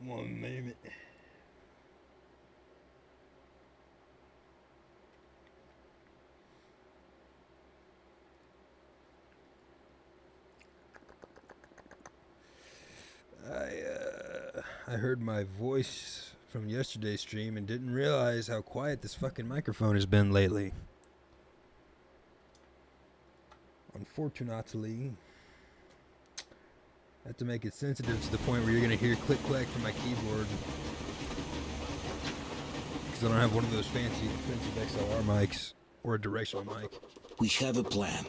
One minute. I heard my voice from yesterday's stream and didn't realize how quiet this fucking microphone has been lately. Unfortunately, I have to make it sensitive to the point where you're gonna hear click clack from my keyboard because I don't have one of those fancy expensive XLR mics or a directional mic. We have a plan.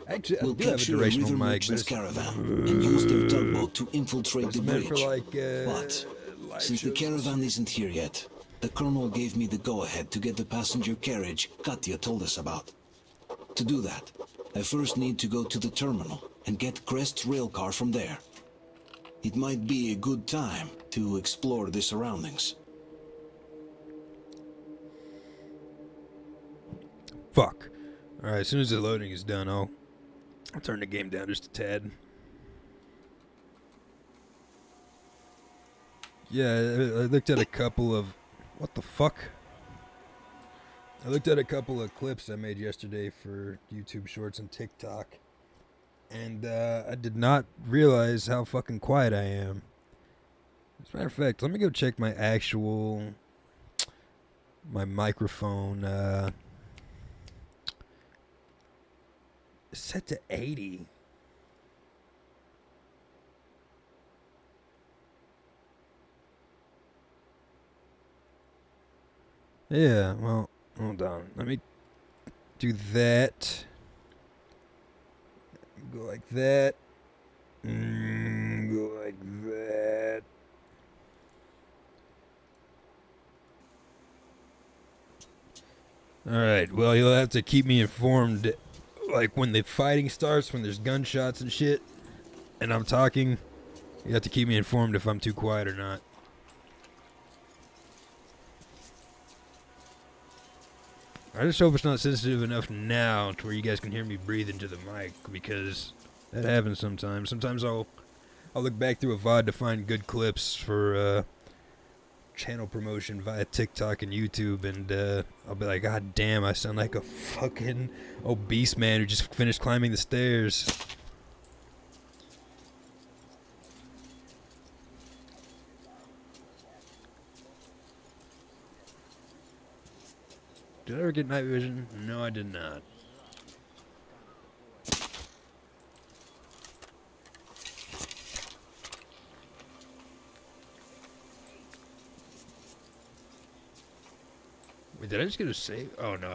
Actually, We'll I do have a capture a directional river mic, but merchant's it's caravan and use their tugboat to infiltrate the meant for bridge. like But live since the shows. caravan isn't here yet, the colonel gave me the go-ahead to get the passenger carriage Katya told us about. To do that, I first need to go to the terminal and get Crest's railcar from there. It might be a good time to explore the surroundings. Fuck. Alright, as soon as the loading is done, I'll turn the game down just a tad. Yeah, I looked at a couple of... What the fuck? I looked at a couple of clips I made yesterday for YouTube Shorts and TikTok. And I did not realize how fucking quiet I am. As a matter of fact, let me go check my actual... My microphone. It's set to 80. Yeah, well, hold on. Let me do that. Go like that. Go like that. Alright, well, you'll have to keep me informed. Like, when the fighting starts, when there's gunshots and shit, and I'm talking, you have to keep me informed if I'm too quiet or not. I just hope it's not sensitive enough now to where you guys can hear me breathe into the mic, because that happens sometimes. Sometimes I'll look back through a VOD to find good clips for channel promotion via TikTok and YouTube, and I'll be like, God damn, I sound like a fucking obese man who just finished climbing the stairs. Did I ever get night vision? No, I did not. Wait, did I just get a save? Oh, no.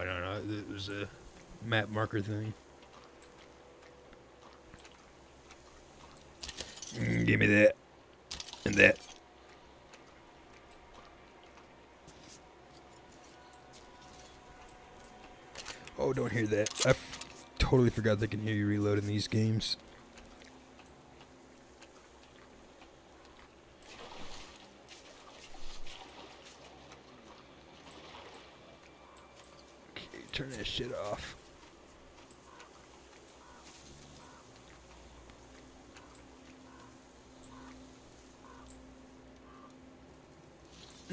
It was a map marker thing. Give me that. And that. Oh, don't hear that. I totally forgot they can hear you reload in these games. Okay, turn that shit off.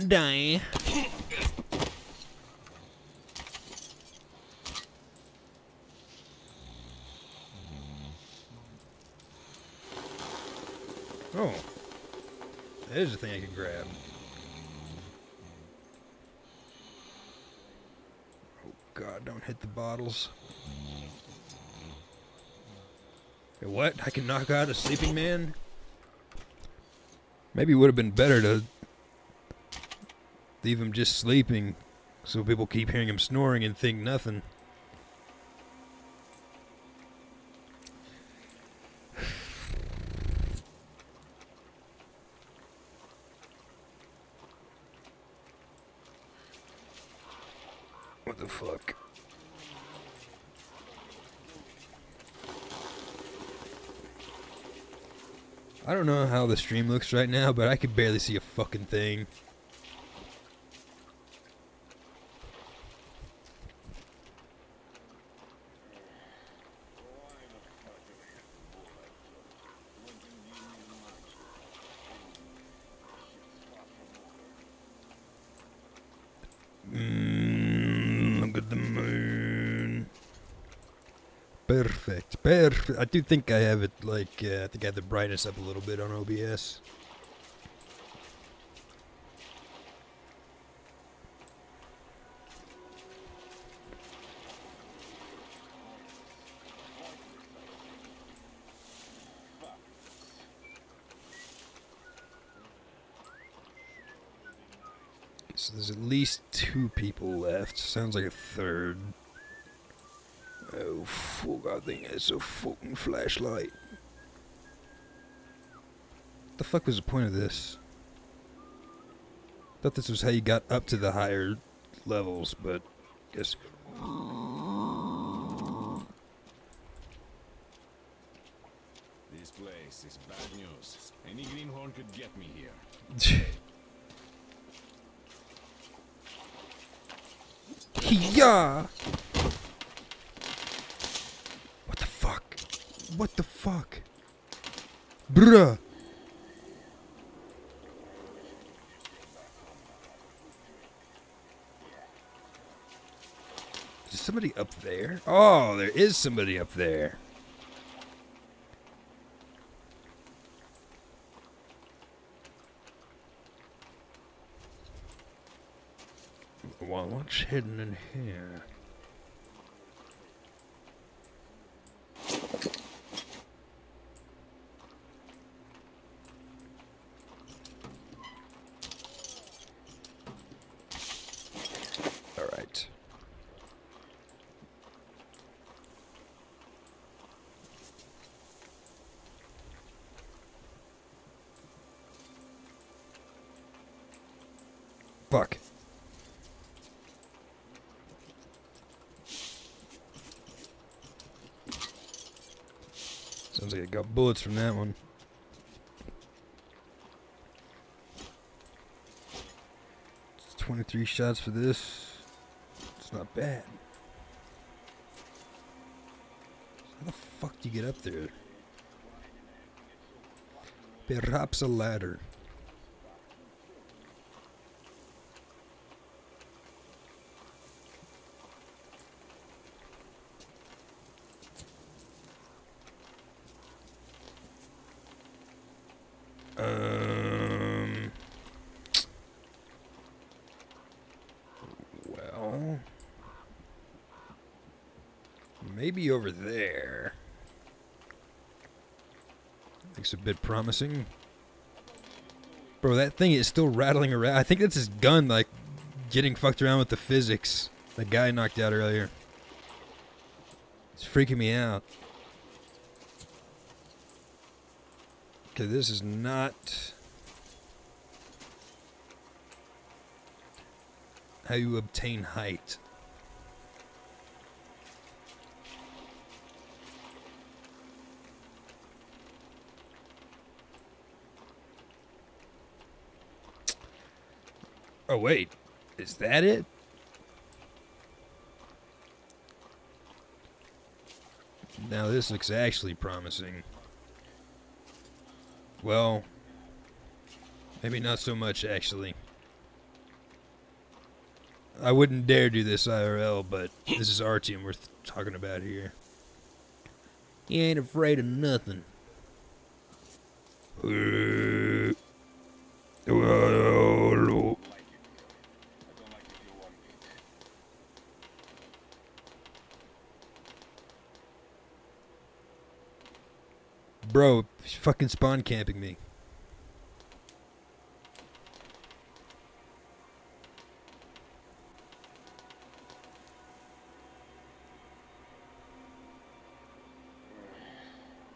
Die. Oh. There's a thing I can grab. Oh god, don't hit the bottles. Hey, what? I can knock out a sleeping man? Maybe it would have been better to leave him just sleeping so people keep hearing him snoring and think nothing. What the fuck? I don't know how the stream looks right now, but I could barely see a fucking thing. Look at the moon. Perfect. Perfect. I do think I have it like, I think I have the brightness up a little bit on OBS. So there's at least 2 people left. Sounds like a third. Oh, fuck, I think that's a fucking flashlight. What the fuck was the point of this? Thought this was how you got up to the higher levels, but guess. This place is bad news. Any greenhorn could get me here. Yeah. What the fuck? What the fuck? Bruh. Is somebody up there? Oh, there is somebody up there. Well, what's hidden in here? All right. Fuck. Sounds like I got bullets from that one. It's 23 shots for this. It's not bad. How the fuck do you get up there? Perhaps a ladder. Well, maybe over there. Looks a bit promising. Bro, that thing is still rattling around. I think that's his gun, like, getting fucked around with the physics. That guy knocked out earlier. It's freaking me out. Okay, this is not how you obtain height. Oh, wait. Is that it? Now this looks actually promising. Well, maybe not so much, actually. I wouldn't dare do this IRL, but this is Artyom we're talking about here. He ain't afraid of nothing. Bro, he's fucking spawn camping me.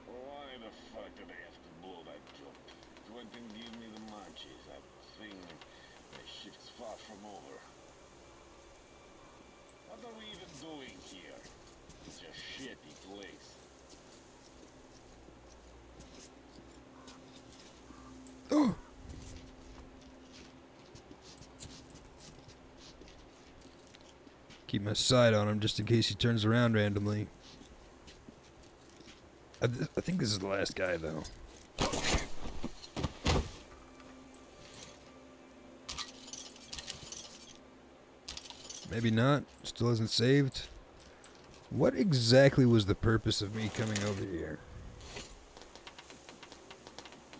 Why the fuck did I have to blow that jump? It wouldn't give me the munchies. That thing, that shit's far from over. What are we even doing here? It's a shitty place. Oh. Keep my sight on him just in case he turns around randomly. I think this is the last guy, though. Maybe not. Still isn't saved. What exactly was the purpose of me coming over here?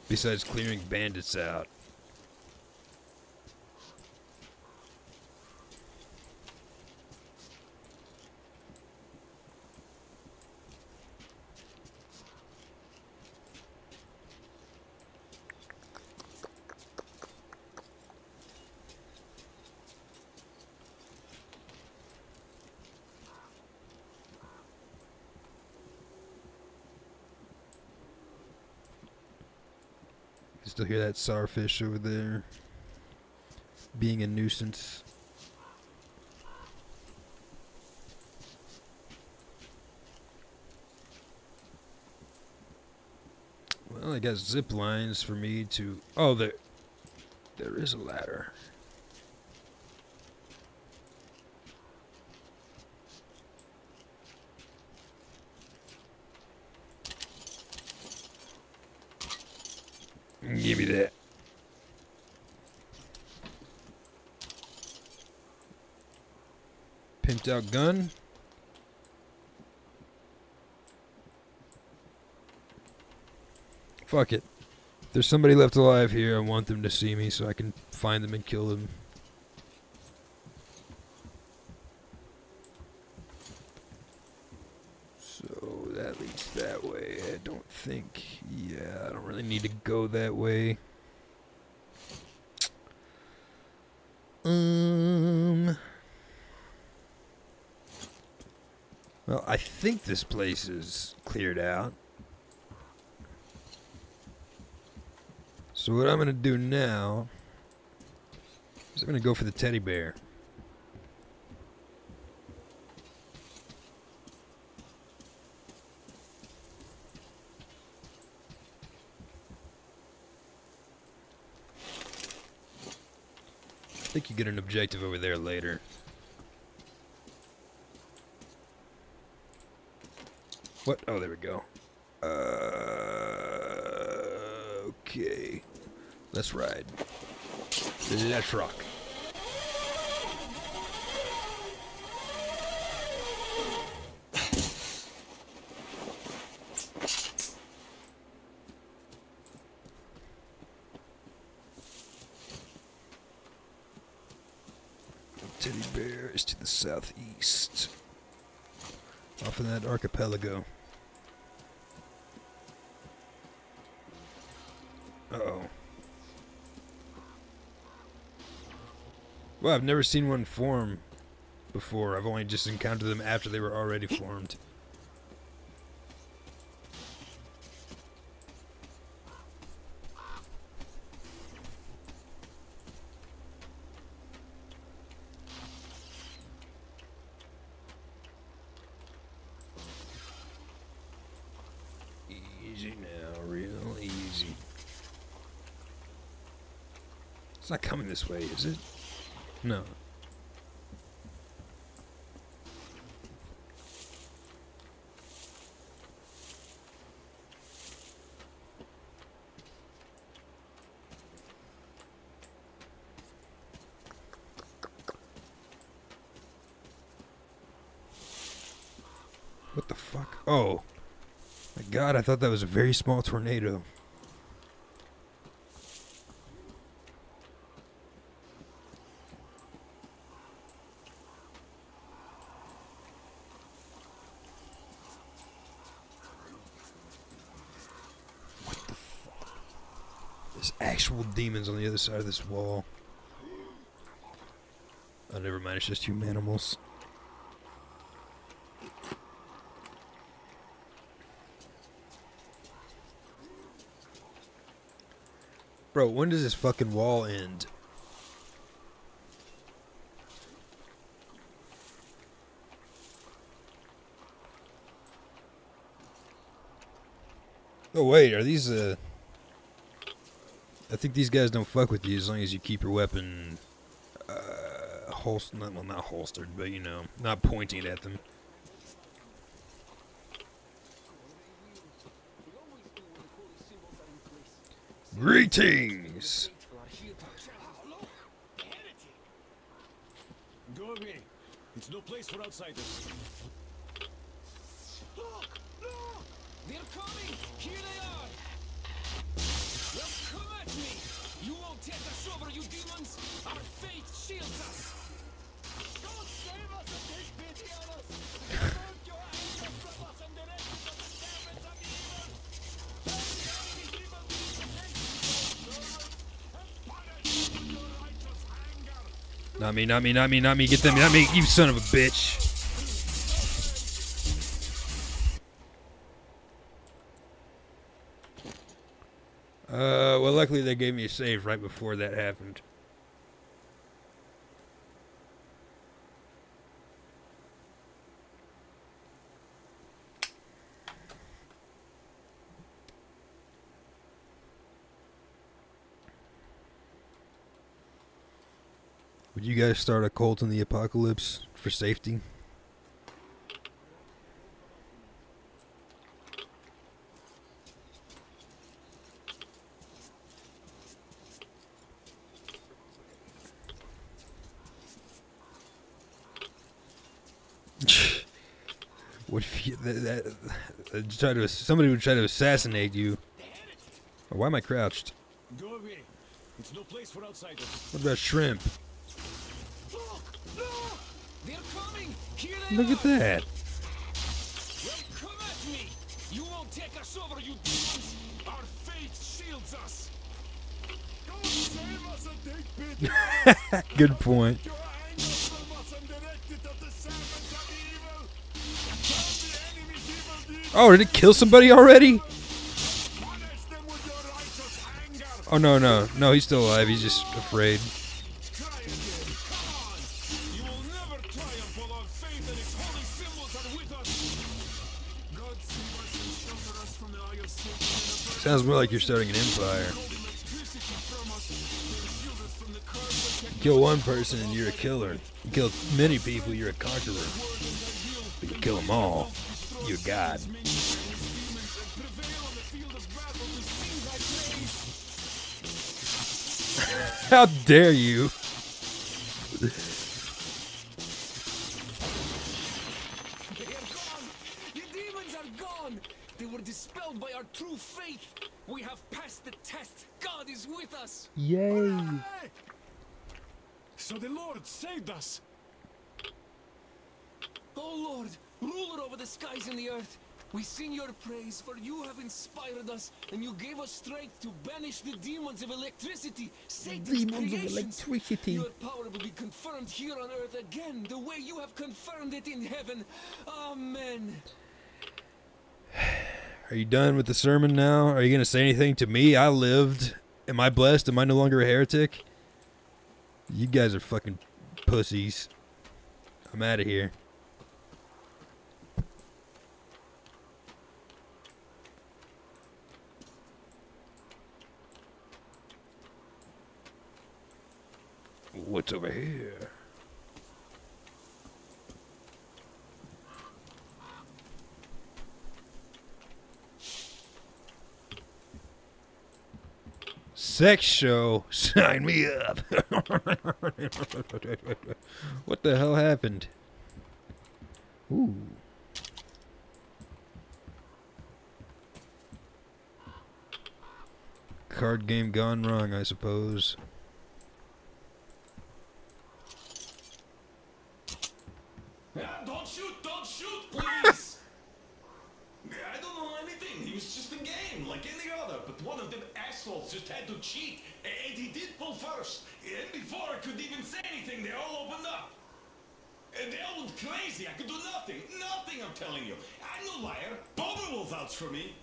Besides clearing bandits out. You still hear that sourfish over there being a nuisance. Well, I got zip lines for me to... Oh, there is a ladder. Give me that. Pimped out gun. Fuck it. If there's somebody left alive here, I want them to see me so I can find them and kill them. So that leads that way. I don't think... Yeah, I don't really need to go that way. Well, I think this place is cleared out. So what I'm going to do now is I'm going to go for the teddy bear. I think you get an objective over there later. What? Oh, there we go. Okay. Let's ride. Let's rock. Teddy bear is to the southeast. Off in that archipelago. Uh-oh. Well, I've never seen one form before. I've only just encountered them after they were already formed. Easy now, real easy. It's not coming this way, is it? No. What the fuck? Oh. My God, I thought that was a very small tornado. What the fuck? There's actual demons on the other side of this wall. Oh, never mind, it's just humanimals. Bro, when does this fucking wall end? Oh wait, are these I think these guys don't fuck with you as long as you keep your weapon not holstered, but you know, not pointing at them. Greetings! It's no place for outsiders. Look! Look! They're coming! Here they are! Well, come at me! You won't take us over, you demons! Our faith shields us! God save us and take pity on us! Avert your anger from us and direct it to the servants of evil! Tell the enemy's evil deeds against you, servants, and punish them with your righteous anger! Not me, not me, not me, not me. Get them, not me, you son of a bitch. Well, luckily they gave me a save right before that happened. Would you guys start a cult in the apocalypse for safety? What if you, somebody would try to assassinate you? Oh, why am I crouched? Go away. It's no place for outsiders. What about shrimp? Look! Look! They're coming! Here they Look are! at that. Well, come at me! You won't take us over, you demons! Our faith shields us! God save us and take pity! Good point. Your anger from us and direct it at the servants of evil! Tell the enemy's evil deeds! Oh, did it kill somebody already? Punish them with your righteous anger! Oh, no, no. No, he's still alive. He's just afraid. Try again! Come on! You will never triumph while our faith and its holy symbols are with us! God save us and shelter us from the eye of Satan and Sounds more like you're starting an empire. electricity from us and shield us from the curse of Kill one person and you're a killer. You kill many people, you're a conqueror. But you kill them all, you're God. How dare you? They are gone! The demons are gone! They were dispelled by our true faith! We have passed the test! God is with us! Yay. So the Lord saved us. Oh Lord, ruler over the skies and the earth, we sing your praise, for you have inspired us, and you gave us strength to banish the demons of electricity, Satan's creations. Your power will be confirmed here on earth again, the way you have confirmed it in heaven. Amen. Are you done with the sermon now? Are you going to say anything to me? I lived. Am I blessed? Am I no longer a heretic? You guys are fucking pussies. I'm out of here. What's over here? Sex show? Sign me up. What the hell happened? Ooh. Card game gone wrong, I suppose. Don't shoot, please! I don't know anything. He was just a game, like any other. But one of them assholes just had to cheat, and he did pull first. And before I could even say anything, they all opened up. And they all went crazy. I could do nothing. Nothing, I'm telling you. I'm no liar. Bobby will vouch for me.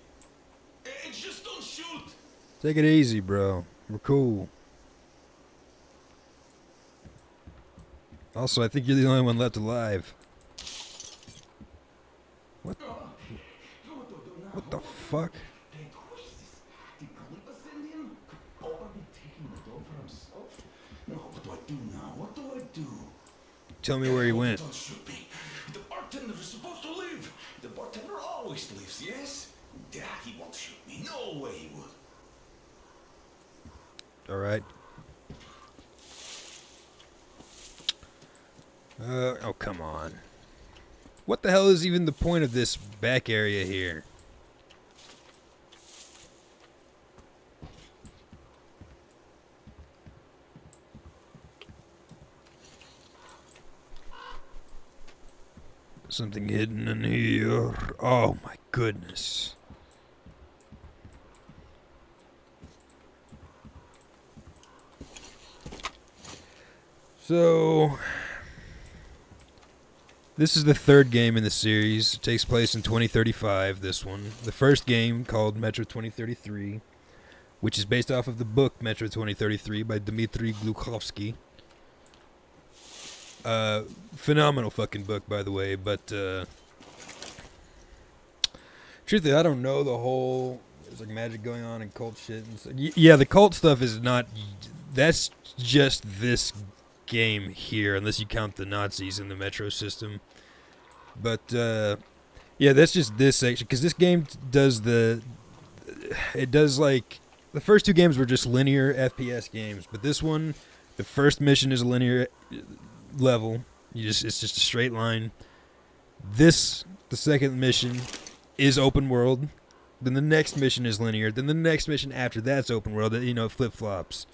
And just don't shoot. Take it easy, bro. We're cool. Also, I think you're the only one left alive. What? What the fuck? What do I do now? What do I do? Tell me where he went. Don't shoot me. The bartender is supposed to leave. The bartender always leaves, yes? Yeah, he won't shoot me. No way he would. Alright. Oh, come on. What the hell is even the point of this back area here? Something hidden in here. Oh my goodness. So, this is the third game in the series. It takes place in 2035, this one. The first game, called Metro 2033, which is based off of the book Metro 2033 by Dmitry Glukhovsky. Phenomenal fucking book, by the way, but truthfully, I don't know the whole, there's like magic going on and cult shit and stuff. Yeah, the cult stuff is not, that's just this game here, unless you count the Nazis in the Metro system. But yeah, that's just this section, because this game does it does like, the first two games were just linear FPS games, but this one, the first mission is a linear level. It's just a straight line. The second mission is open world. Then the next mission is linear. Then the next mission after that's open world. You know, flip flops.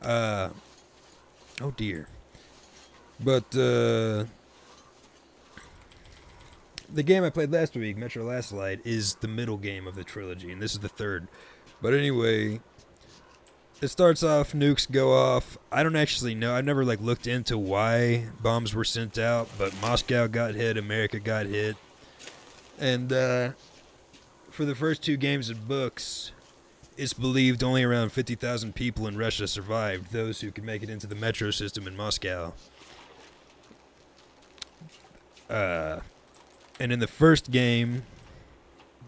Oh dear. But the game I played last week, Metro Last Light, is the middle game of the trilogy, and this is the third. But anyway, it starts off, nukes go off. I don't actually know. I've never looked into why bombs were sent out, but Moscow got hit, America got hit. And for the first two games of books, it's believed only around 50,000 people in Russia survived, those who could make it into the metro system in Moscow. And in the first game,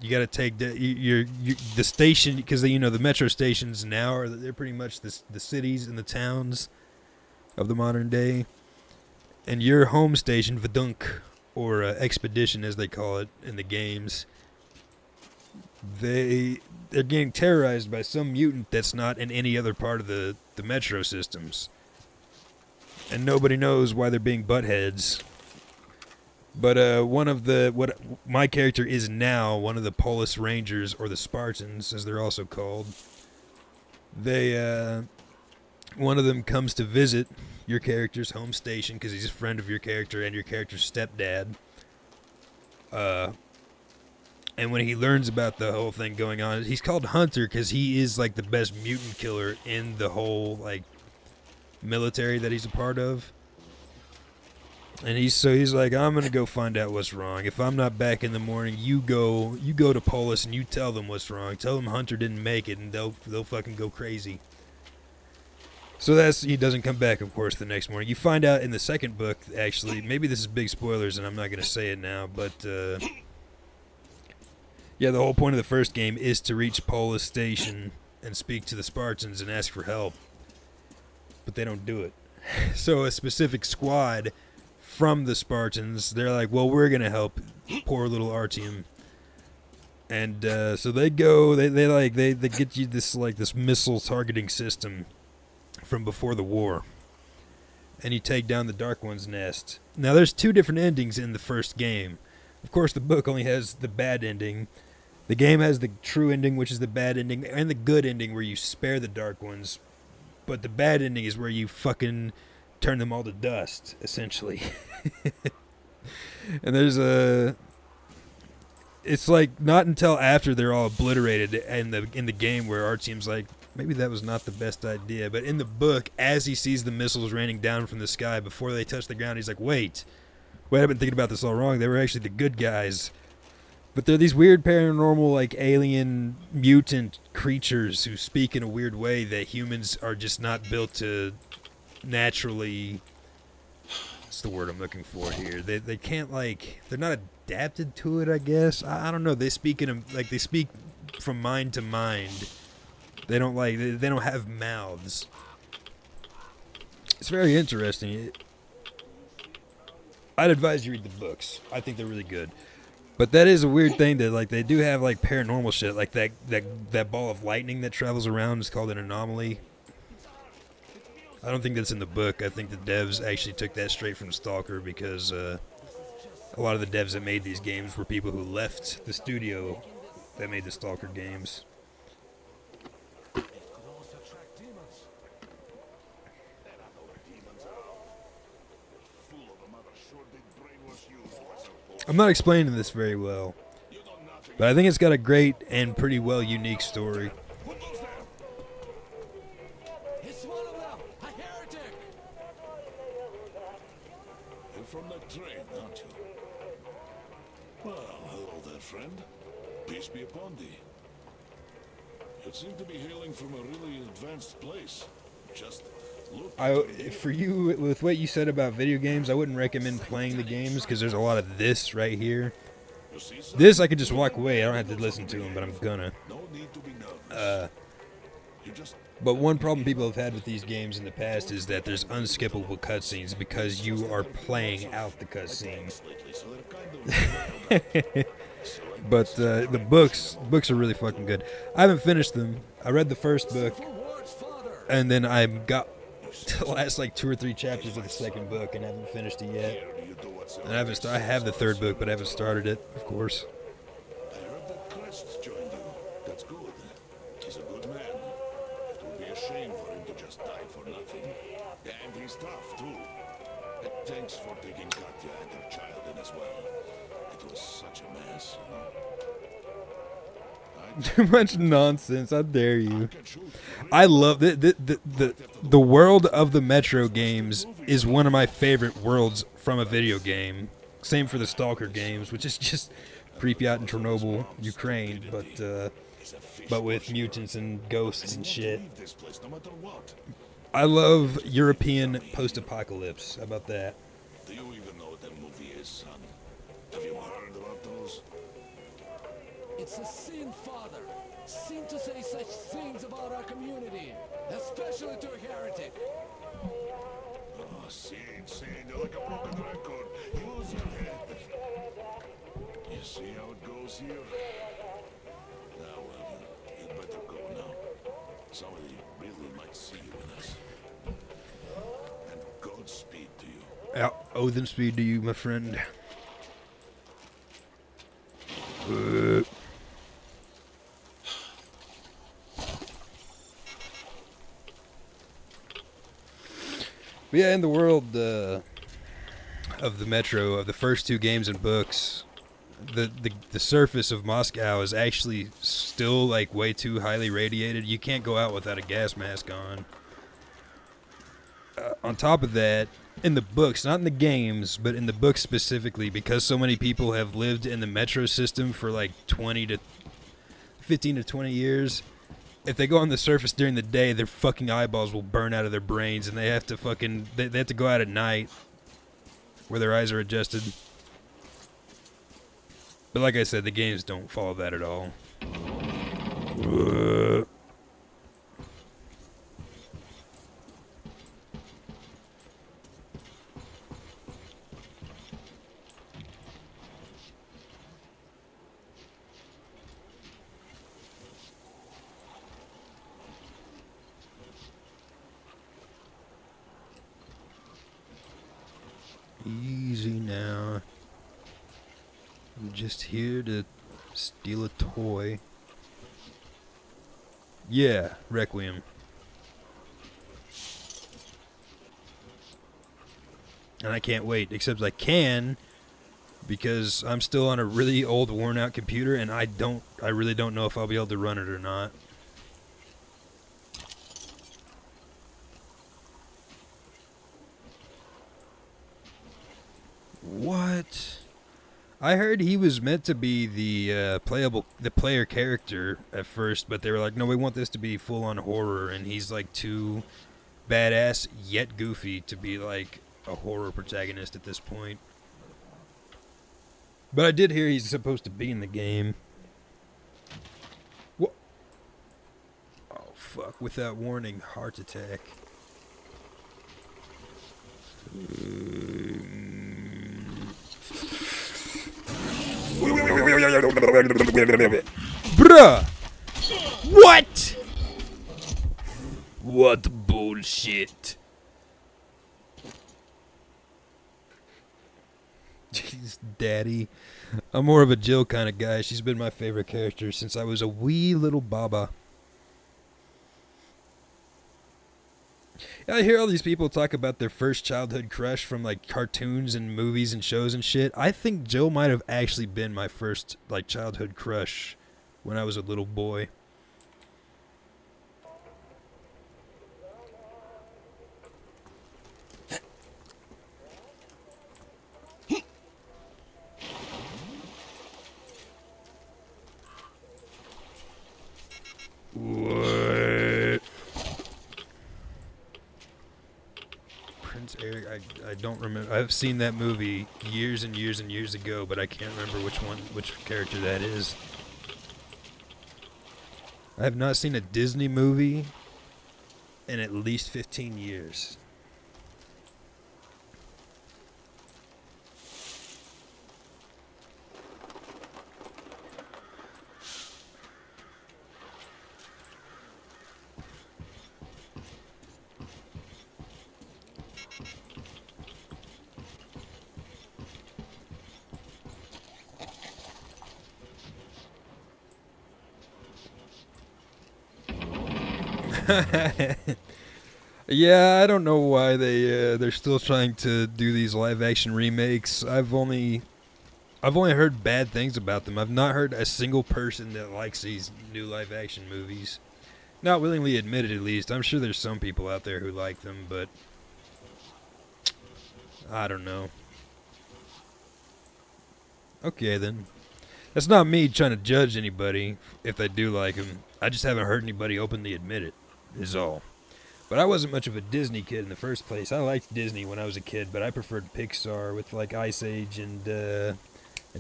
you got to take the station, because the metro stations now they're pretty much the cities and the towns of the modern day, and your home station, Vedunk, or Expedition as they call it in the games, they're getting terrorized by some mutant that's not in any other part of the metro systems, and nobody knows why they're being buttheads. But what my character is now, one of the Polis Rangers, or the Spartans, as they're also called, one of them comes to visit your character's home station because he's a friend of your character and your character's stepdad. And when he learns about the whole thing going on, he's called Hunter because he is the best mutant killer in the whole military that he's a part of. And he's like, I'm gonna go find out what's wrong. If I'm not back in the morning, you go to Polis and you tell them what's wrong. Tell them Hunter didn't make it, and they'll fucking go crazy. So he doesn't come back, of course, the next morning. You find out in the second book, actually, maybe this is big spoilers, and I'm not gonna say it now, but yeah, the whole point of the first game is to reach Polis Station and speak to the Spartans and ask for help, but they don't do it. So a specific squad from the Spartans, they're like, well, we're gonna help poor little Artyom. And so they go, they get you this missile targeting system from before the war, and you take down the Dark One's nest. Now there's two different endings in the first game. Of course, the book only has the bad ending. The game has the true ending, which is the bad ending, and the good ending where you spare the Dark Ones. But the bad ending is where you fucking turn them all to dust, essentially. And it's not until after they're all obliterated in the game where Artyom's like, maybe that was not the best idea. But in the book, as he sees the missiles raining down from the sky before they touch the ground, he's like, wait, I've been thinking about this all wrong. They were actually the good guys. But they're these weird paranormal, alien mutant creatures who speak in a weird way that humans are just not built to naturally. What's the word I'm looking for here? They can't they're not adapted to it, I guess. I don't know. They speak they speak from mind to mind. They don't they don't have mouths. It's very interesting. I'd advise you read the books. I think they're really good. But that is a weird thing that they do have paranormal shit, that ball of lightning that travels around is called an anomaly. I don't think that's in the book. I think the devs actually took that straight from Stalker because a lot of the devs that made these games were people who left the studio that made the Stalker games. I'm not explaining this very well, but I think it's got a great and pretty well unique story. It's one of them, a heretic. You're from that train, aren't you? Well, hello there, friend. Peace be upon thee. You seem to be hailing from a really advanced place. Just look. For you, with what you said about video games, I wouldn't recommend playing the games because there's a lot of this right here. You see something? This I could just walk away. I don't have to listen to them, but I'm gonna. No need to be nervous. You just But one problem people have had with these games in the past is that there's unskippable cutscenes because you are playing out the cutscene. lately, so they're kind of But the books are really fucking good. I haven't finished them. I read the first book, and then I got to the last like 2 or 3 chapters of the second book, and haven't finished it yet. you do what's And I have the third book, but I haven't started it, of course. I heard that Crest joined you. That's good. He's a good man. It would be a shame for him to just die for nothing. And he's tough, too. And thanks for taking Katya and her child in as well. It was such a mess, you know. Too much nonsense. How dare you? I can shoot. I love the world of the Metro games is one of my favorite worlds from a video game. Same for the Stalker games, which is just Pripyat and Chernobyl, Ukraine, but with mutants and ghosts and shit. Leave this place no matter what. I love European post-apocalypse. How about that? Do you even know what that movie is, son? Have you heard about those? It's a sin, Father. Sin to say such things about our community, especially to a heretic. Oh, sin, you're like a broken record. Use your head. You see how it goes here? Now, well, you'd better go now. Somebody really might see you in us. And Godspeed to you. Odin speed to you, my friend. But yeah, in the world of the Metro, of the first 2 games and books, the surface of Moscow is actually still like way too highly radiated. You can't go out without a gas mask on. On top of that, in the books, not in the games, but in the books specifically, because so many people have lived in the Metro system for like 15 to 20 years, if they go on the surface during the day, their fucking eyeballs will burn out of their brains, and they have to they have to go out at night where their eyes are adjusted. But like I said, the games don't follow that at all. Easy now. I'm just here to steal a toy. Yeah, Requiem. And I can't wait, except I can because I'm still on a really old worn out computer and I really don't know if I'll be able to run it or not. What? I heard he was meant to be the player character at first, but they were like, no, we want this to be full-on horror, and he's like too badass yet goofy to be like a horror protagonist at this point. But I did hear he's supposed to be in the game. What? Oh, fuck. Without warning, heart attack. Bruh! What? What bullshit? Please, Daddy. I'm more of a Jill kind of guy. She's been my favorite character since I was a wee little baba. I hear all these people talk about their first childhood crush from like cartoons and movies and shows and shit. I think Jill might have actually been my first like childhood crush when I was a little boy. What? Prince Eric, I don't remember. I've seen that movie years and years and years ago, but I can't remember which character that is. I have not seen a Disney movie in at least 15 years. Yeah, I don't know why they're still trying to do these live action remakes. I've only heard bad things about them. I've not heard a single person that likes these new live action movies. Not willingly admitted, at least. I'm sure there's some people out there who like them, but I don't know. Okay, then. That's not me trying to judge anybody if they do like them. I just haven't heard anybody openly admit it, is all. But I wasn't much of a Disney kid in the first place. I liked Disney when I was a kid, but I preferred Pixar with like Ice Age and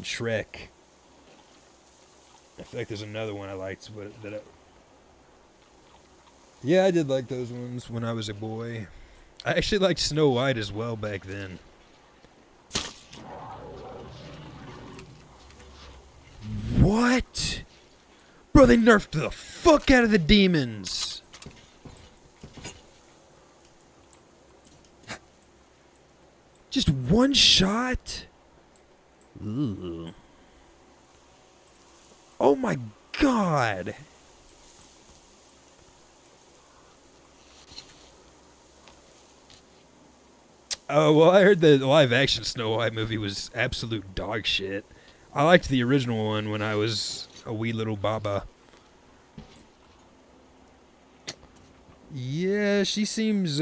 Shrek. I feel like there's another one I liked, yeah, I did like those ones when I was a boy. I actually liked Snow White as well back then. What? Bro, they nerfed the fuck out of the demons. Just one shot? Ooh. Oh my god. Oh, well, I heard the live action Snow White movie was absolute dog shit. I liked the original one when I was a wee little baba. Yeah, she seems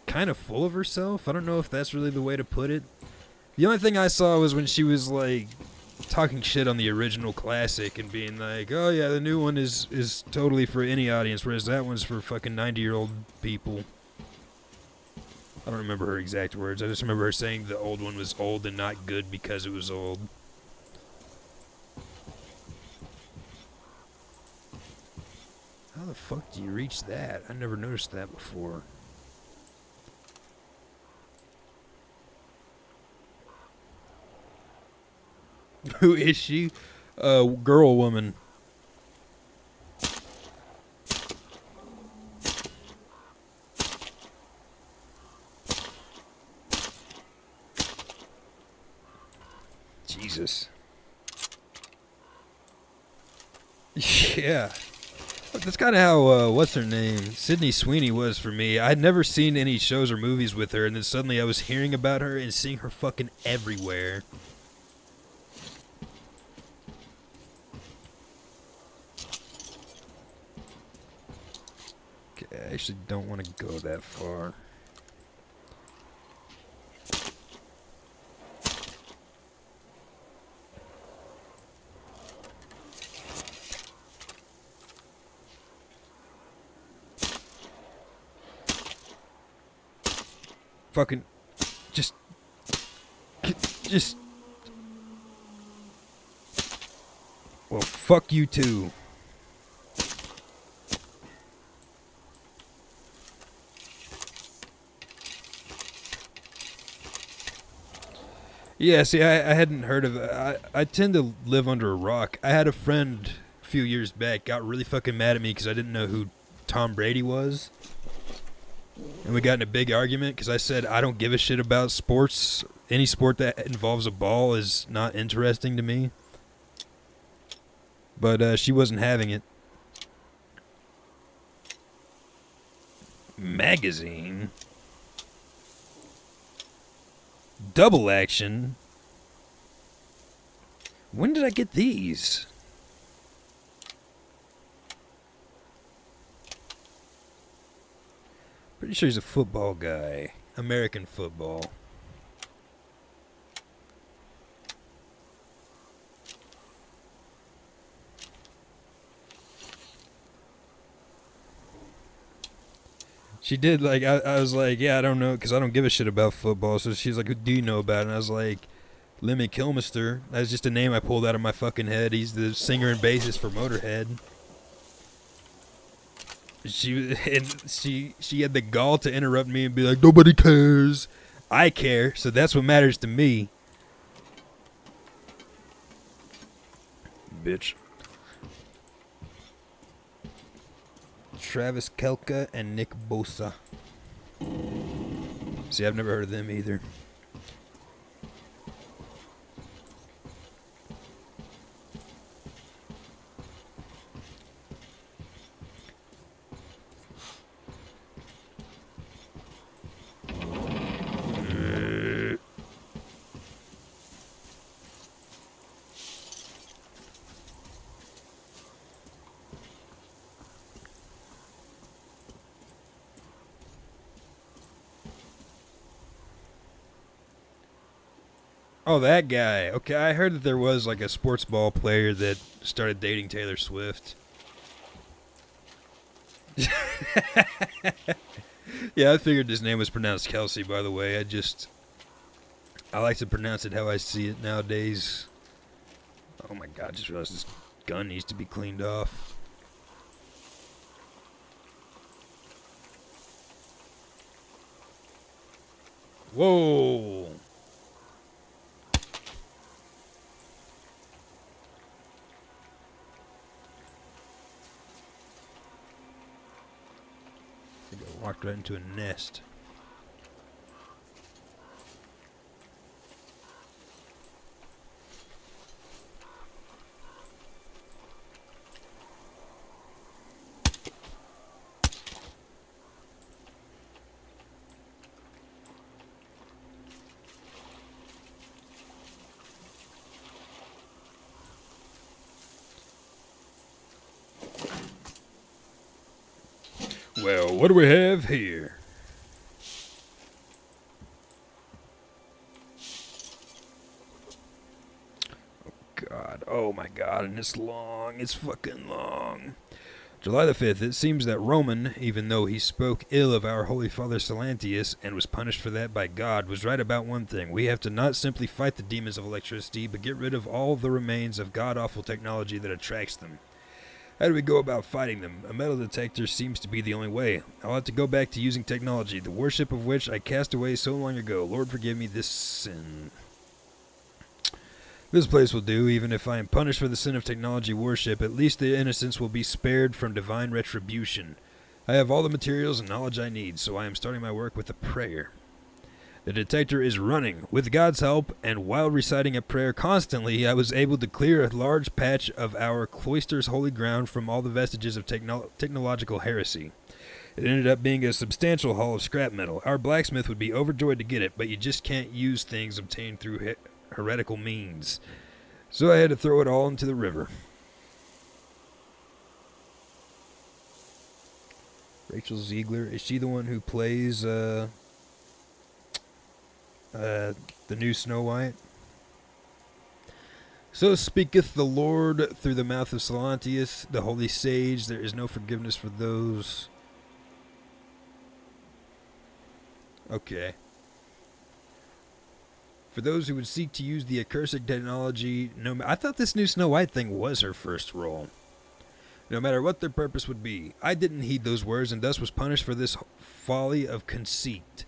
kind of full of herself. I don't know if that's really the way to put it. The only thing I saw was when she was like talking shit on the original classic and being like, "Oh yeah, the new one is totally for any audience, whereas that one's for fucking 90-year-old people." I don't remember her exact words. I just remember her saying the old one was old and not good because it was old. How the fuck do you reach that? I never noticed that before. Who is she? Girl woman. Jesus. Yeah. That's kind of how, what's her name? Sydney Sweeney was for me. I'd never seen any shows or movies with her, and then suddenly I was hearing about her and seeing her fucking everywhere. Okay, I actually don't want to go that far. Fucking just well, fuck you too. Yeah, see, I hadn't heard of it. I tend to live under a rock. I had a friend a few years back got really fucking mad at me because I didn't know who Tom Brady was. and we got in a big argument because I said I don't give a shit about sports. Any sport that involves a ball is not interesting to me. But she wasn't having it. Magazine? Double Action? When did I get these? Pretty sure he's a football guy. American football. She did, like, I was like, yeah, I don't know, because I don't give a shit about football. So she's like, who do you know about it? And I was like, Lemmy Kilmister. That's just a name I pulled out of my fucking head. He's the singer and bassist for Motorhead. She had the gall to interrupt me and be like, nobody cares. I care, so that's what matters to me. Bitch. Travis Kelce and Nick Bosa. See, I've never heard of them either. Oh, that guy. Okay, I heard that there was like a sports ball player that started dating Taylor Swift. Yeah, I figured his name was pronounced Kelsey, by the way. I like to pronounce it how I see it nowadays. Oh my god, I just realized this gun needs to be cleaned off. Whoa! Walked right into a nest. Well, what do we have here? Oh, God. Oh, my God. And it's long. It's fucking long. July the 5th. It seems that Roman, even though he spoke ill of our Holy Father Silantius and was punished for that by God, was right about one thing. We have to not simply fight the demons of electricity, but get rid of all the remains of god-awful technology that attracts them. How do we go about fighting them? A metal detector seems to be the only way. I'll have to go back to using technology, the worship of which I cast away so long ago. Lord, forgive me this sin. This place will do. Even if I am punished for the sin of technology worship, at least the innocents will be spared from divine retribution. I have all the materials and knowledge I need, so I am starting my work with a prayer. The detector is running. With God's help, and while reciting a prayer constantly, I was able to clear a large patch of our cloister's holy ground from all the vestiges of technological heresy. It ended up being a substantial haul of scrap metal. Our blacksmith would be overjoyed to get it, but you just can't use things obtained through heretical means. So I had to throw it all into the river. Rachel Ziegler, is she the one who plays, the new Snow White? So speaketh the Lord through the mouth of Silantius, the holy sage. There is no forgiveness for those. Okay. For those who would seek to use the accursed technology, I thought this new Snow White thing was her first role. No matter what their purpose would be. I didn't heed those words, and thus was punished for this folly of conceit.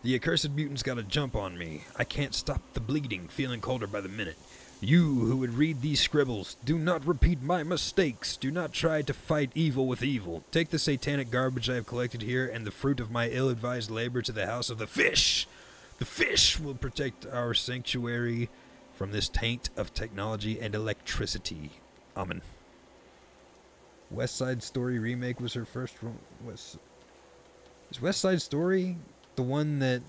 The accursed mutants got a jump on me. I can't stop the bleeding, feeling colder by the minute. You who would read these scribbles, do not repeat my mistakes. Do not try to fight evil with evil. Take the satanic garbage I have collected here and the fruit of my ill-advised labor to the house of the fish. The fish will protect our sanctuary from this taint of technology and electricity. Amen. West Side Story remake was her first. Is West Side Story the one that?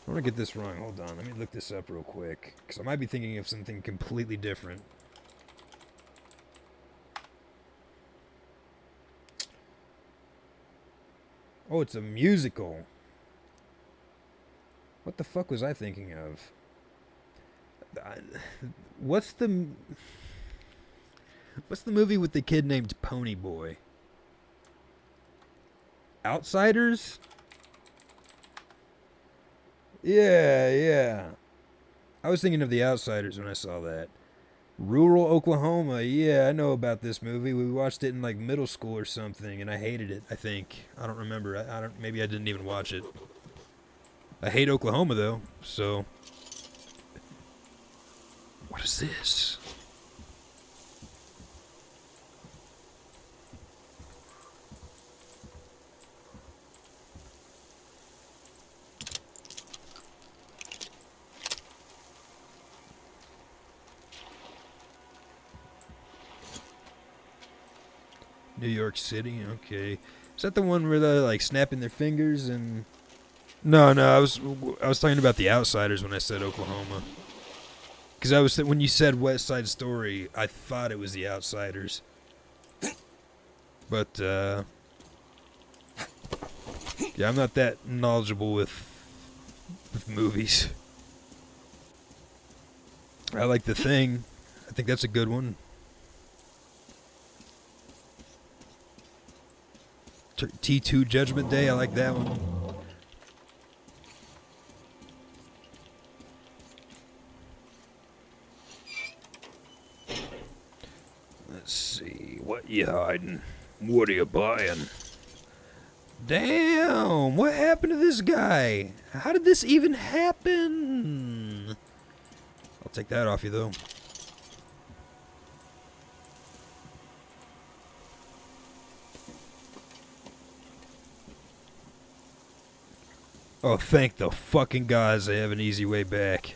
I want to get this wrong. Hold on. Let me look this up real quick. Because I might be thinking of something completely different. Oh, it's a musical. What the fuck was I thinking of? What's the movie with the kid named Pony Boy? Outsiders? Yeah. I was thinking of The Outsiders when I saw that. Rural Oklahoma. Yeah, I know about this movie. We watched it in like middle school or something, and I hated it. I think I don't remember. I don't. Maybe I didn't even watch it. I hate Oklahoma though. So, what is this? New York City, okay. Is that the one where they're like snapping their fingers and? No, I was talking about The Outsiders when I said Oklahoma. Because when you said West Side Story, I thought it was The Outsiders. But yeah, I'm not that knowledgeable with movies. I like The Thing. I think that's a good one. T2 Judgment Day, I like that one. Let's see, what you hiding? What are you buying? Damn, what happened to this guy? How did this even happen? I'll take that off you though. Oh, thank the fucking gods I have an easy way back.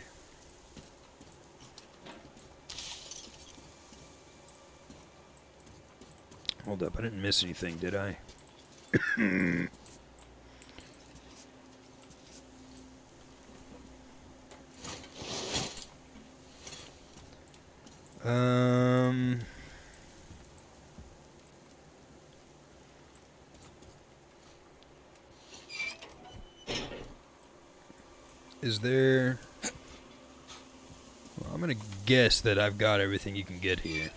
Hold up, I didn't miss anything, did I? Is there... Well, I'm gonna guess that I've got everything you can get here.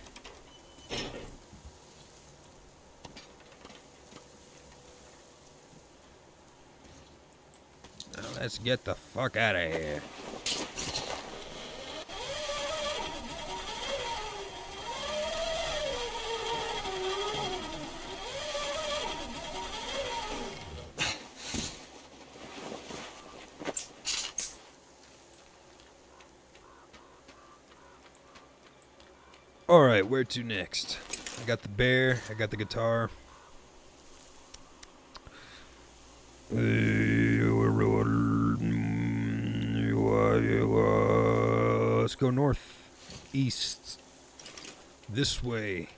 Now let's get the fuck out of here. Alright, where to next? I got the bear, I got the guitar. Let's go north, east, this way.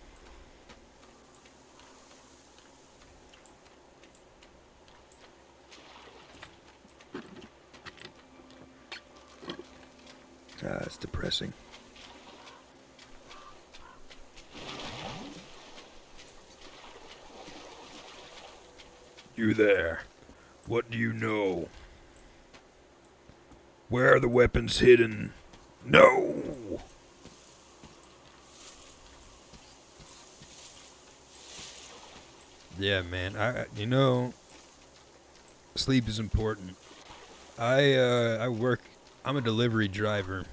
It's depressing. You there. What do you know? Where are the weapons hidden? No! Yeah, man. Sleep is important. I work. I'm a delivery driver.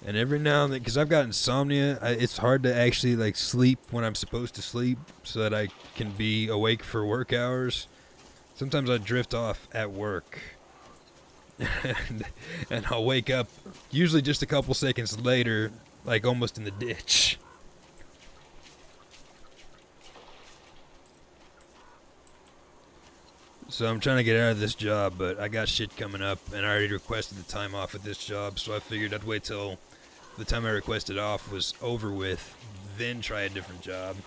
And every now and then, because I've got insomnia, it's hard to actually like sleep when I'm supposed to sleep so that I can be awake for work hours. Sometimes I drift off at work. and I'll wake up usually just a couple seconds later, like almost in the ditch. So I'm trying to get out of this job, but I got shit coming up, and I already requested the time off at this job, so I figured I'd wait till the time I requested off was over with, then try a different job.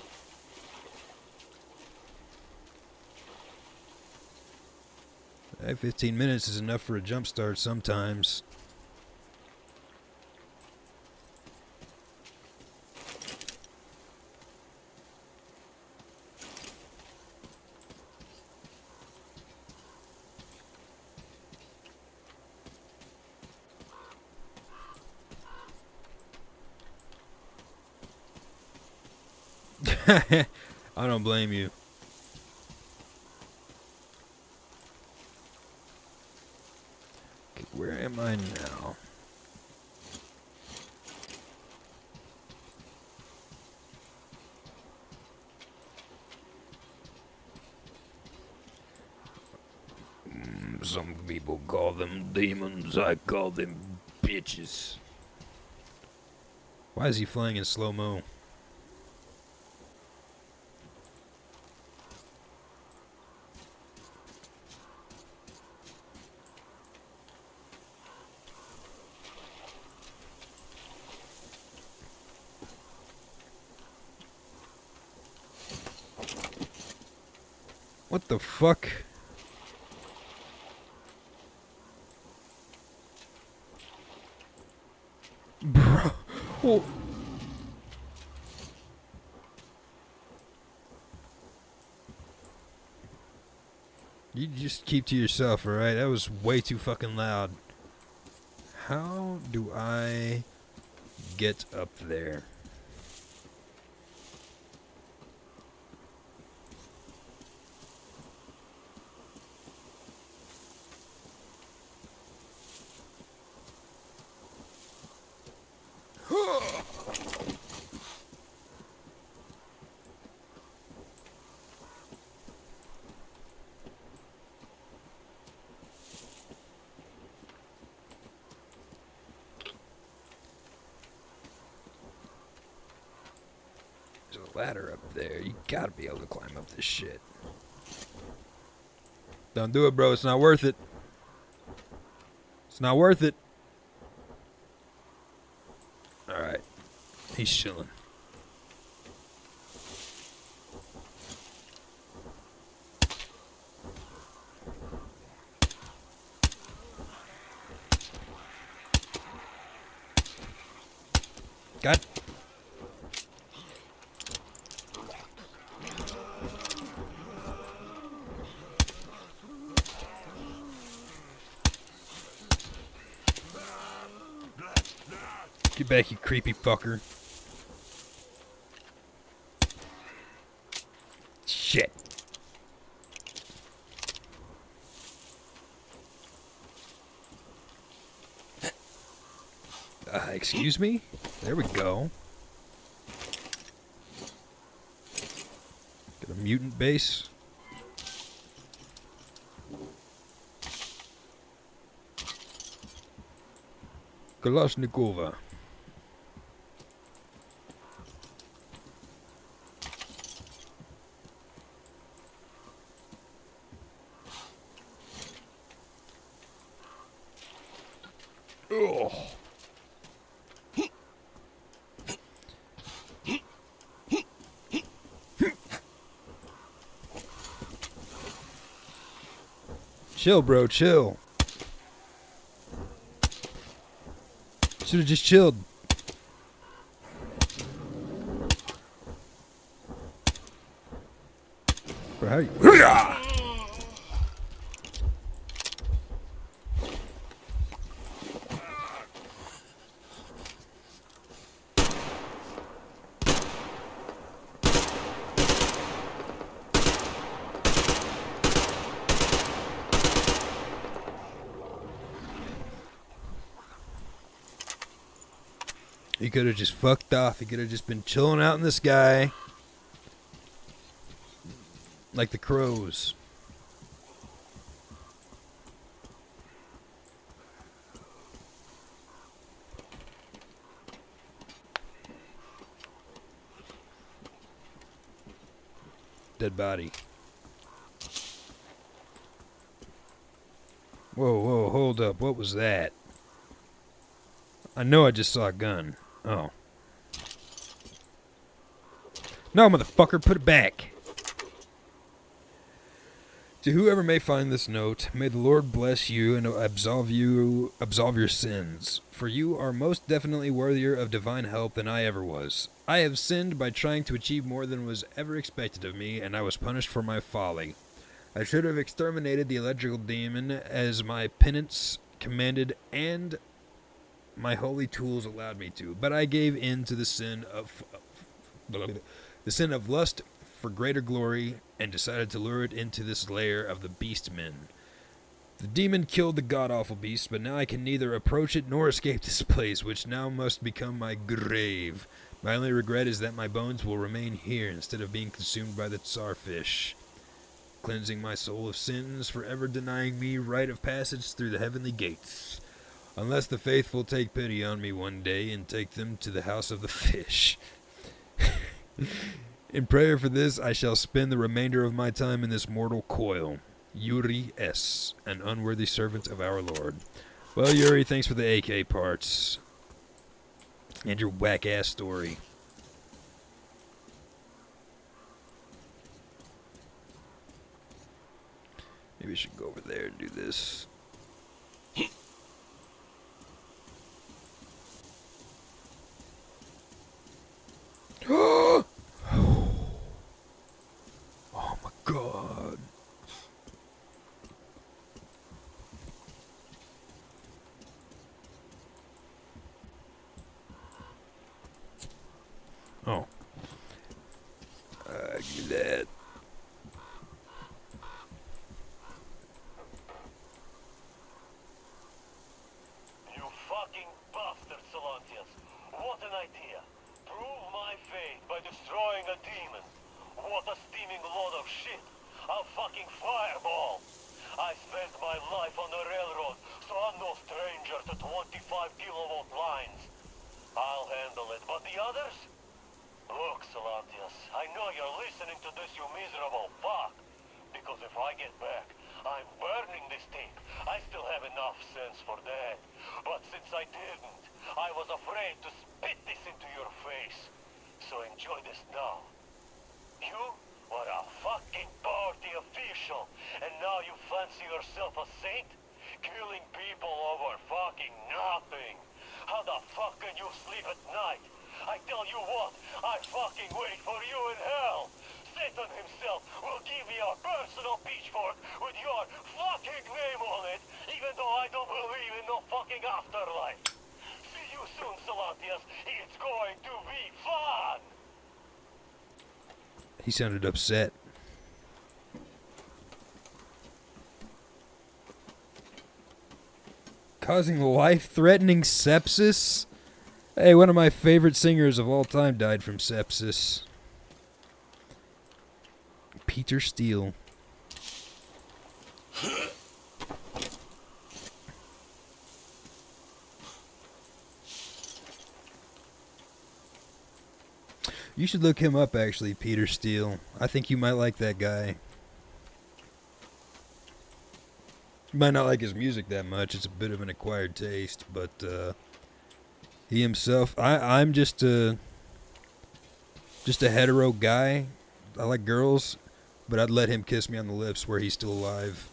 Hey, 15 minutes is enough for a jump start sometimes. I don't blame you. Okay, where am I now? Some people call them demons, I call them bitches. Why is he flying in slow-mo? What the fuck? Bro. Oh. You just keep to yourself, alright? That was way too fucking loud. How do I get up there? There's a ladder up there. You gotta be able to climb up this shit. Don't do it, bro. It's not worth it. It's not worth it. Alright. He's chilling. God. Get back, you creepy fucker. Shit. Excuse me? There we go. Got a mutant base. Kalashnikova. Oh. Chill, bro, chill. Should have just chilled. Bro, how you? He could have just fucked off. He could have just been chilling out in the sky. Like the crows. dead body. Whoa, whoa, hold up. What was that? I know I just saw a gun. Oh. No, motherfucker, put it back. To whoever may find this note, may the Lord bless you and absolve your sins, for you are most definitely worthier of divine help than I ever was. I have sinned by trying to achieve more than was ever expected of me, and I was punished for my folly. I should have exterminated the electrical demon as my penance commanded and my holy tools allowed me to, but I gave in to the sin of lust for greater glory, and decided to lure it into this lair of the beast men. The demon killed the god-awful beast, but now I can neither approach it nor escape this place, which now must become my grave. My only regret is that my bones will remain here instead of being consumed by the tsarfish, cleansing my soul of sins, forever denying me right of passage through the heavenly gates. Unless the faithful take pity on me one day and take them to the house of the fish. In prayer for this, I shall spend the remainder of my time in this mortal coil. Yuri S., an unworthy servant of our Lord. Well, Yuri, thanks for the AK parts. And your whack-ass story. Maybe I should go over there and do this. Oh my god. Oh. Give me that. You fucking bastard, Solantius. What an idea. Prove my faith by destroying a demon. What a steaming load of shit. A fucking fireball. I spent my life on the railroad, so I'm no stranger to 25 kilovolt lines. I'll handle it, but the others? Look, Solantius, I know you're listening to this, you miserable fuck. Because if I get back, I'm burning this tape. I still have enough sense for that. But since I didn't, I was afraid to spit this into your face. So enjoy this now. You were a fucking party official, and now you fancy yourself a saint? Killing people over fucking nothing. How the fuck can you sleep at night? I tell you what, I fucking wait for you in hell. Satan himself will give me a personal pitchfork with your fucking name on it, even though I don't believe in no fucking afterlife. See you soon, Solantius. It's going to be fun! He sounded upset. Causing life-threatening sepsis? Hey, one of my favorite singers of all time died from sepsis. Peter Steele. You should look him up, actually, Peter Steele. I think you might like that guy. You might not like his music that much. It's a bit of an acquired taste, but he himself, I'm just a hetero guy. I like girls, but I'd let him kiss me on the lips where he's still alive.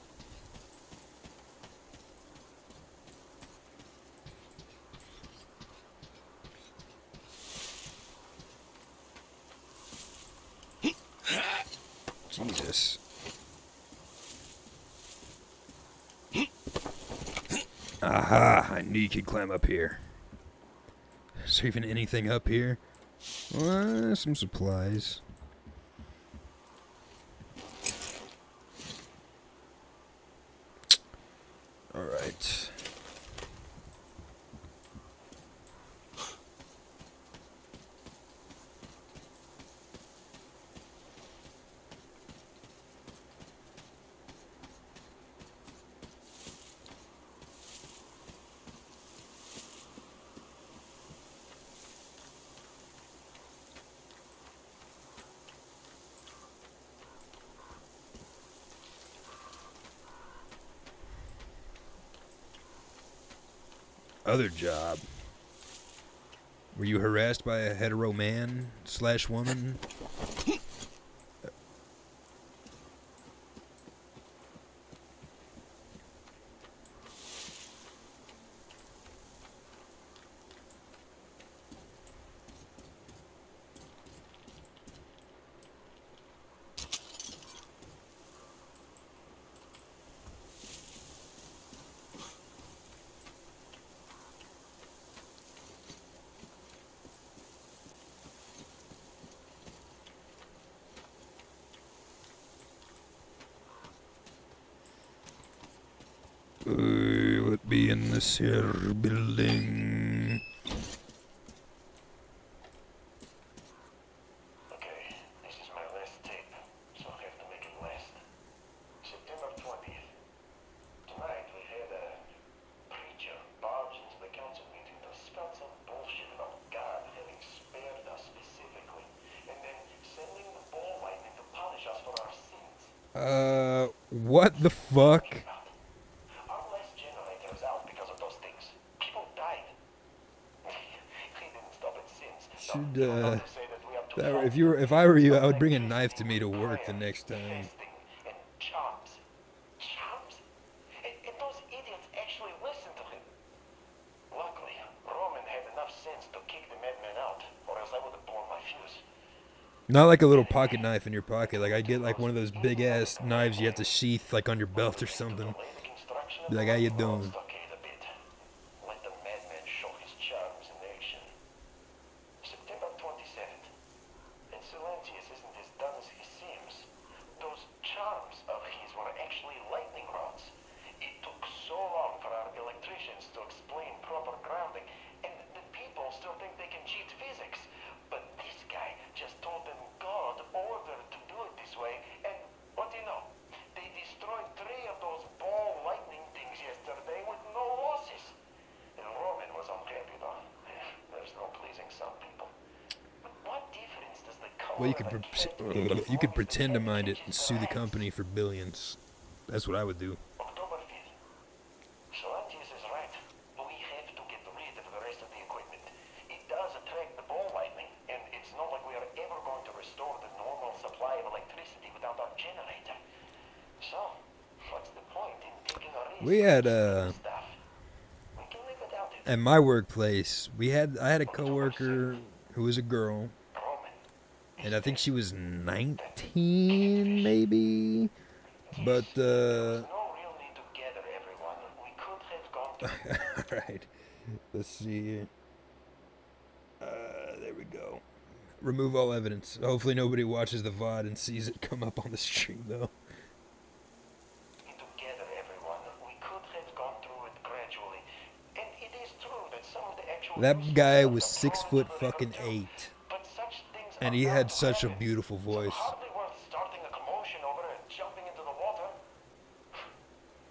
Jesus. Aha, I knew you could climb up here. Is there even anything up here? Some supplies. Alright. other job. Were you harassed by a hetero man / woman? Would be in this here building. Okay, this is my last tape, so I have to make it last. September 20th. Tonight we had a preacher barge into the council meeting to spout some bullshit about God having spared us specifically, and then sending the ball lightning to punish us for our sins. What the fuck? Our last generator is out because of those things. People died. He didn't stop it since. Should, Not to say that we are too if I were you, I would bring a knife to me to work the next time. Fasting and charms. Charms? And those idiots actually listened to him. Luckily, Roman had enough sense to kick the madman out, or else I would have blown my fuse. Not like a little pocket knife in your pocket. Like I get like one of those big ass knives you have to sheath like on your belt or something. Be like, how you doing? Stockade a bit. Let the madman show his charms in action. September 27th. And Silencius isn't as dumb as he seems. Those charms of his were actually lightning rods. It took so long for our electricians to explain proper grounding, and the people still think they can cheat physics. But this guy just told them God ordered to do it this way, and what do you know? They destroyed 3 of those ball lightning things yesterday with no losses. And Roman was unhappy though. There's no pleasing some people. But what difference does the color Well, of a you could pretend to mind it and sue the company for billions. That's what I would do. October 5th. Silencius is right. We have to get rid of the rest of the equipment. It does attract the ball lightning, and it's not like we are ever going to restore the normal supply of electricity without our generator. So, what's the point in taking a risk? We had Stuff. We can live without it. at my workplace, I had a coworker who was a girl, Roman. and I think she was 19 maybe. But No real need to gather everyone. We could have gone to alright. Let's see here. There we go. Remove all evidence. Hopefully nobody watches the VOD and sees it come up on the stream though. together, everyone. We could have gone through it gradually. And it is true that some of the actual That guy was 6'8", but such things and are he not had such a common. beautiful voice. Hardly worth starting a commotion over and jumping into the water.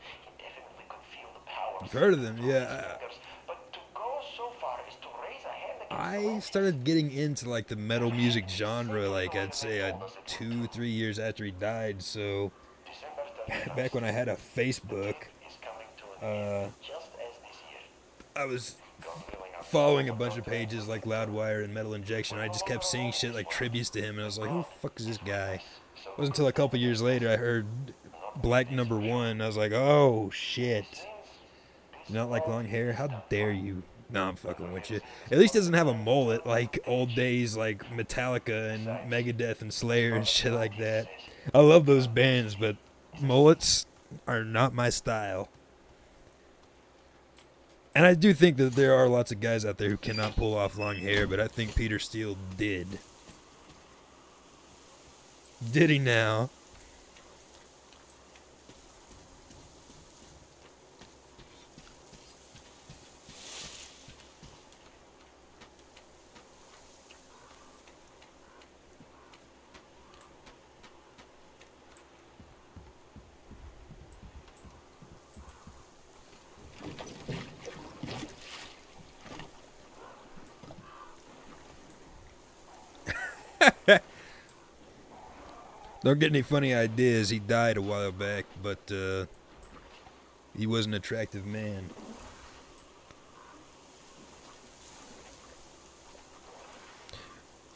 He definitely could feel the power. You've heard of them, through his yeah. fingers, but to go so far is to raise a hand against I Silencius. started getting into like the metal music genre, like I'd say 2-3 years after he died. So December 31st back when I had a Facebook, is coming to an end, just as this year. I was God willing, our following a bunch of pages like Loudwire and Metal Injection. I just kept seeing shit like tributes to him, and I was like, who the fuck is this guy? It wasn't until a couple years later I heard Black Number One. I was like, oh shit. You not like long hair? How dare you? No, I'm fucking with you. At least doesn't have a mullet like old days like Metallica and Megadeth and Slayer and shit like that. I love those bands, but mullets are not my style. And I do think that there are lots of guys out there who cannot pull off long hair, but I think Peter Steele did. Did he now? Don't get any funny ideas. He died a while back, but he was an attractive man.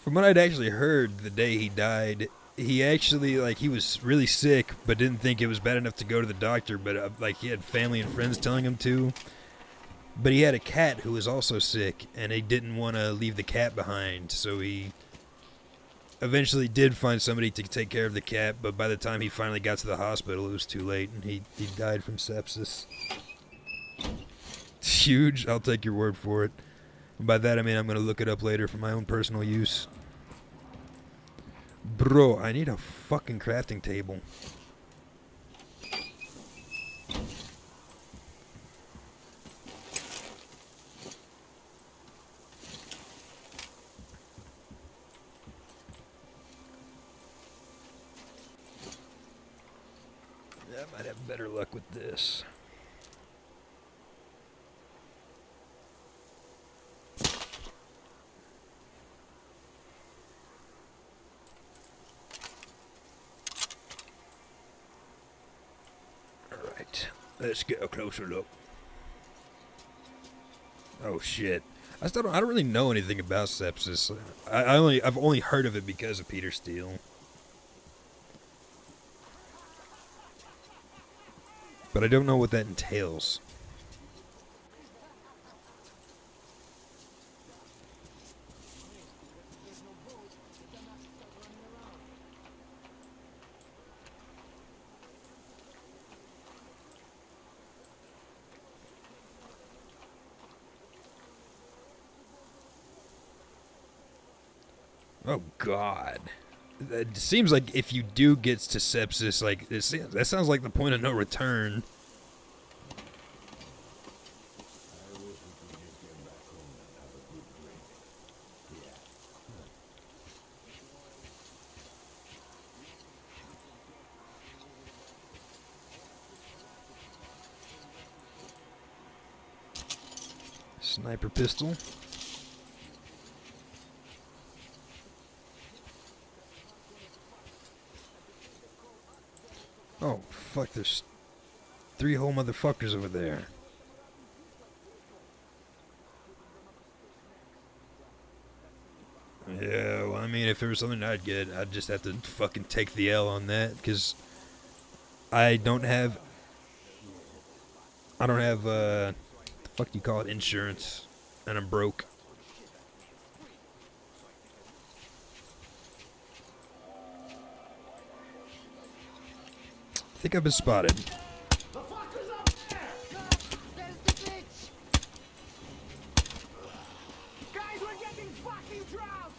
From what I'd actually heard the day he died, he actually, like, he was really sick, but didn't think it was bad enough to go to the doctor, but, like, he had family and friends telling him to. But he had a cat who was also sick, and he didn't want to leave the cat behind, so he eventually did find somebody to take care of the cat, but by the time he finally got to the hospital, it was too late, and he died from sepsis. It's huge. I'll take your word for it. By that, I mean I'm going to look it up later for my own personal use. Bro, I need a fucking crafting table. Yeah, I might have better luck with this. Let's get a closer look. Oh shit! I don't really know anything about sepsis. I've only heard of it because of Peter Steele. But I don't know what that entails. Oh God! It seems like if you do get to sepsis, like that sounds like the point of no return. Sniper pistol. Oh, fuck, there's 3 whole motherfuckers over there. Yeah, well, I mean, if there was something I'd get, I'd just have to fucking take the L on that, because I don't have, the fuck do you call it, insurance, and I'm broke. I think I've been spotted.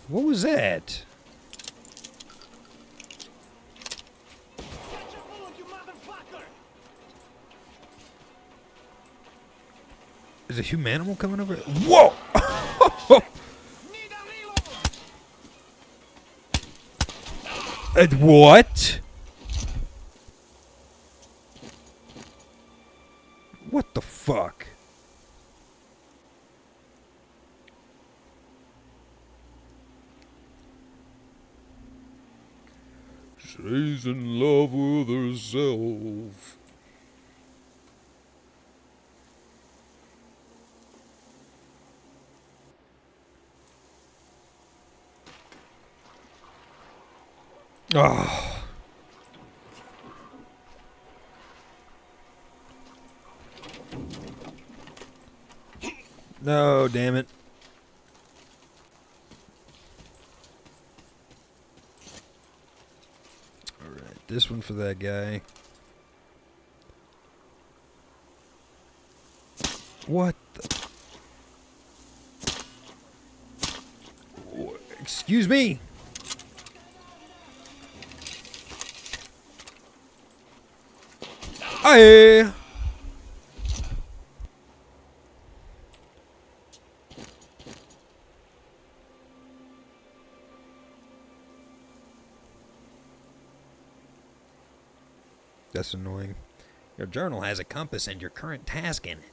What was that? Is a humanimal coming over? Whoa! What? What the fuck? She's in love with herself. Oh. No, damn it. Alright, this one for that guy. What the? Excuse me? Aye. That's annoying. Your journal has a compass and your current task in it.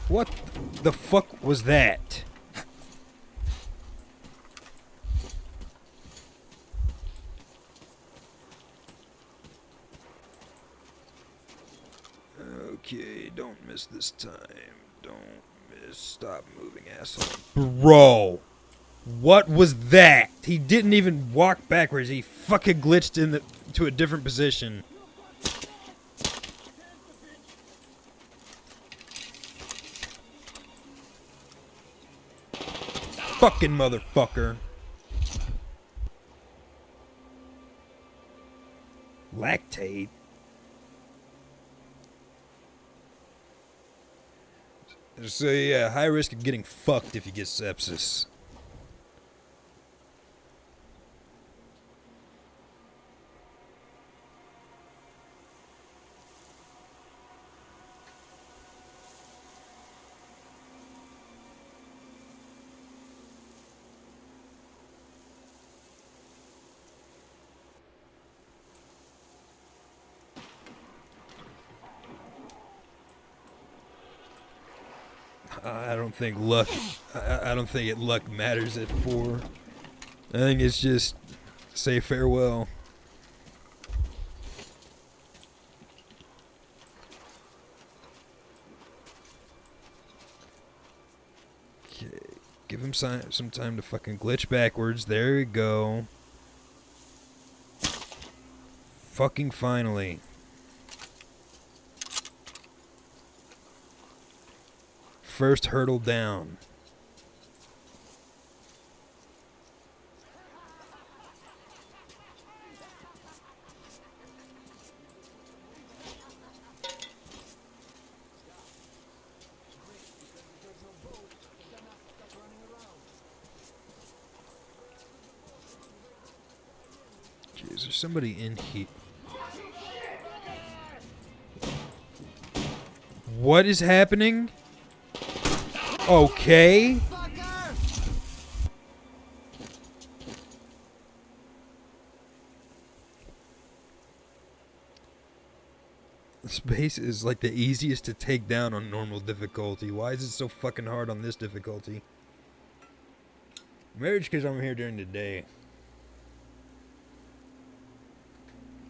What the fuck was that? Okay, don't miss this time. Don't miss. Stop moving, asshole. Bro! What was that? He didn't even walk backwards. He fucking glitched to a different position. Fucking motherfucker. Lactate? So yeah, high risk of getting fucked if you get sepsis. I don't think luck. I don't think luck matters at 4. I think it's just say farewell. Okay, give him some time to fucking glitch backwards. There we go. Fucking finally. First hurdle down. Okay, is there somebody in here? What is happening? Okay. This base is like the easiest to take down on normal difficulty. Why is it so fucking hard on this difficulty? Marriage because I'm here during the day.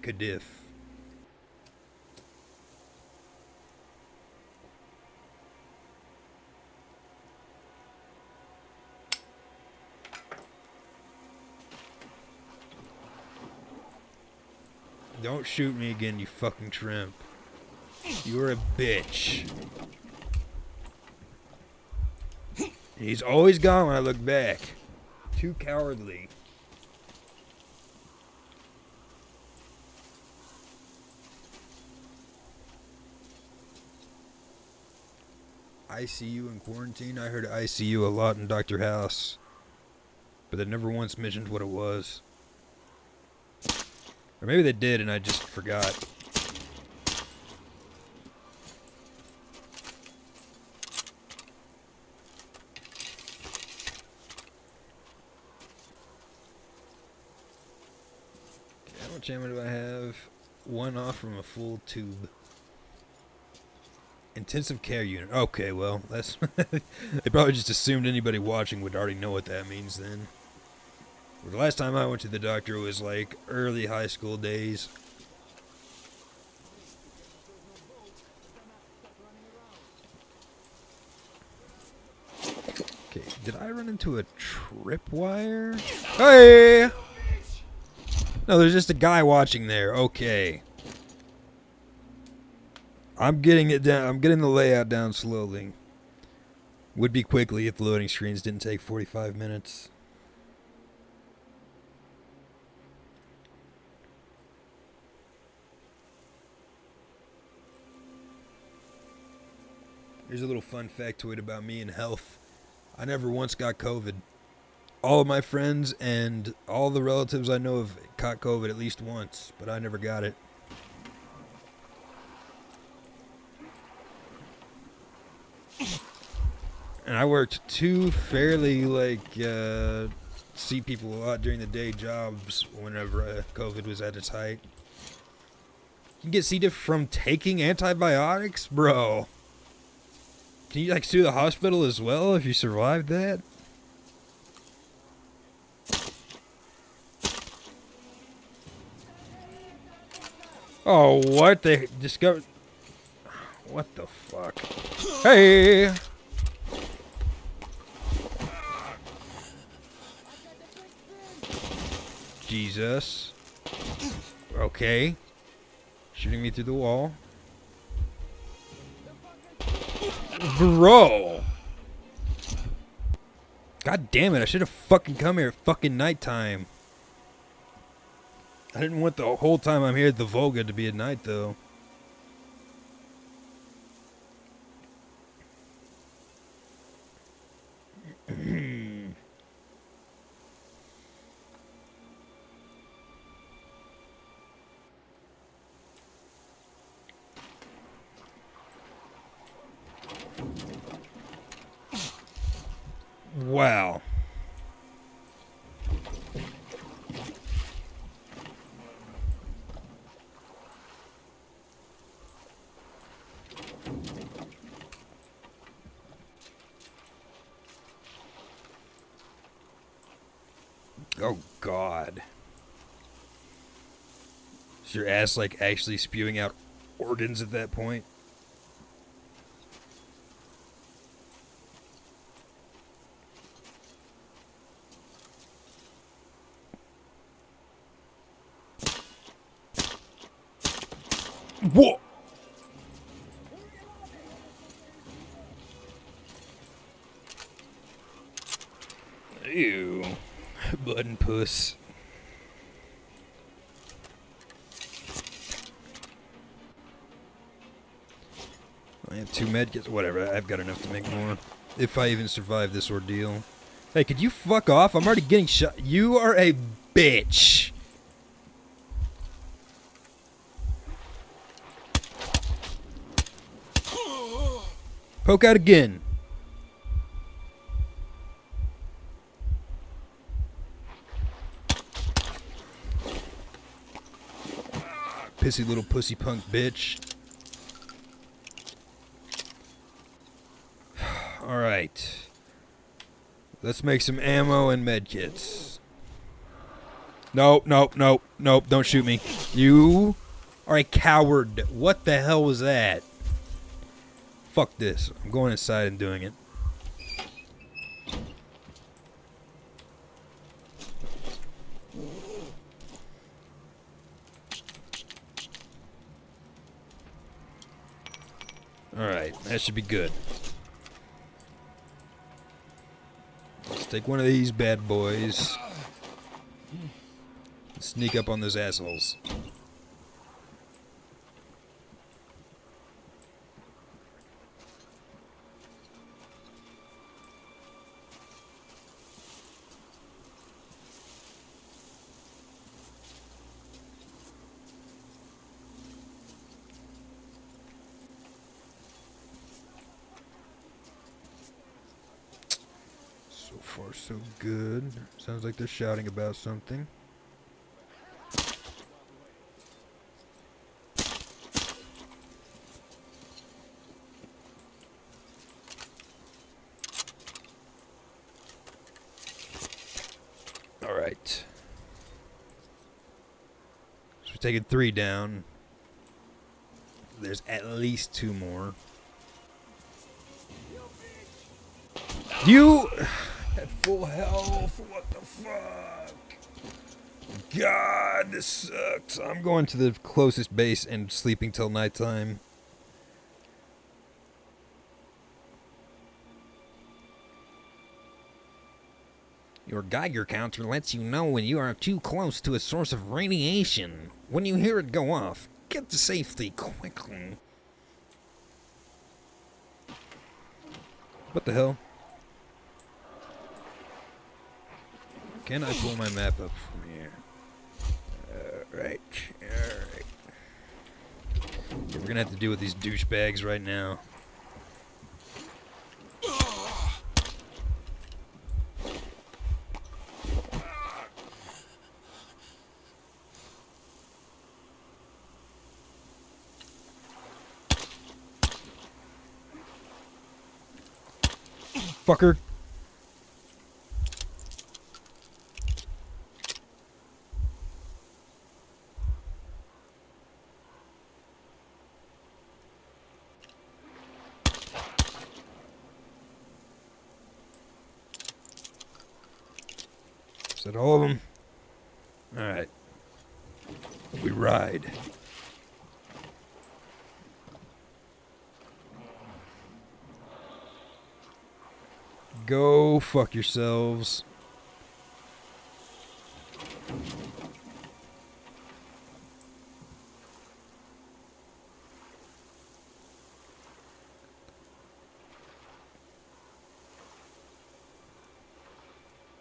Kadif. Don't shoot me again, you fucking shrimp. You're a bitch. He's always gone when I look back. Too cowardly. ICU in quarantine? I heard ICU a lot in Dr. House. But they never once mentioned what it was. Or maybe they did and I just forgot. Okay, how much ammo do I have? 1 off from a full tube. Intensive care unit. Okay, well, that's... They probably just assumed anybody watching would already know what that means then. The last time I went to the doctor was like early high school days. Okay, did I run into a tripwire? Hey! No, there's just a guy watching there. Okay. I'm getting it down. I'm getting the layout down slowly. Would be quickly if the loading screens didn't take 45 minutes. Here's a little fun factoid about me and health. I never once got COVID. All of my friends and all the relatives I know have caught COVID at least once, but I never got it. And I worked 2 fairly, see people a lot during the day jobs whenever COVID was at its height. You can get C. diff from taking antibiotics? Bro. Can you, sue the hospital as well if you survived that? Oh, what? They discovered... What the fuck? Hey! Jesus. Okay. Shooting me through the wall. Bro! God damn it, I should have fucking come here at fucking nighttime. I didn't want the whole time I'm here at the Volga to be at night, though. Wow. Oh, God. Is your ass, like, actually spewing out organs at that point? Whoa! Ew. Blood and puss. I have 2 medkits. Whatever, I've got enough to make more. If I even survive this ordeal. Hey, could you fuck off? I'm already getting shot. You are a bitch. Poke out again. Pissy little pussy punk bitch. Alright. Let's make some ammo and medkits. Nope, nope, nope, nope, don't shoot me. You are a coward. What the hell was that? Fuck this. I'm going inside and doing it. Alright, that should be good. Let's take one of these bad boys. Sneak up on those assholes. So far, so good. Sounds like they're shouting about something. Alright. So we're taking 3 down. There's at least 2 more. You at full health. What the fuck? God, this sucks. I'm going to the closest base and sleeping till nighttime. Your Geiger counter lets you know when you are too close to a source of radiation. When you hear it go off, get to safety quickly. What the hell? Can I pull my map up from here? Alright. Alright. Yeah, we're gonna have to deal with these douchebags right now. Fucker. Is that all of them? Alright. We ride. Go fuck yourselves.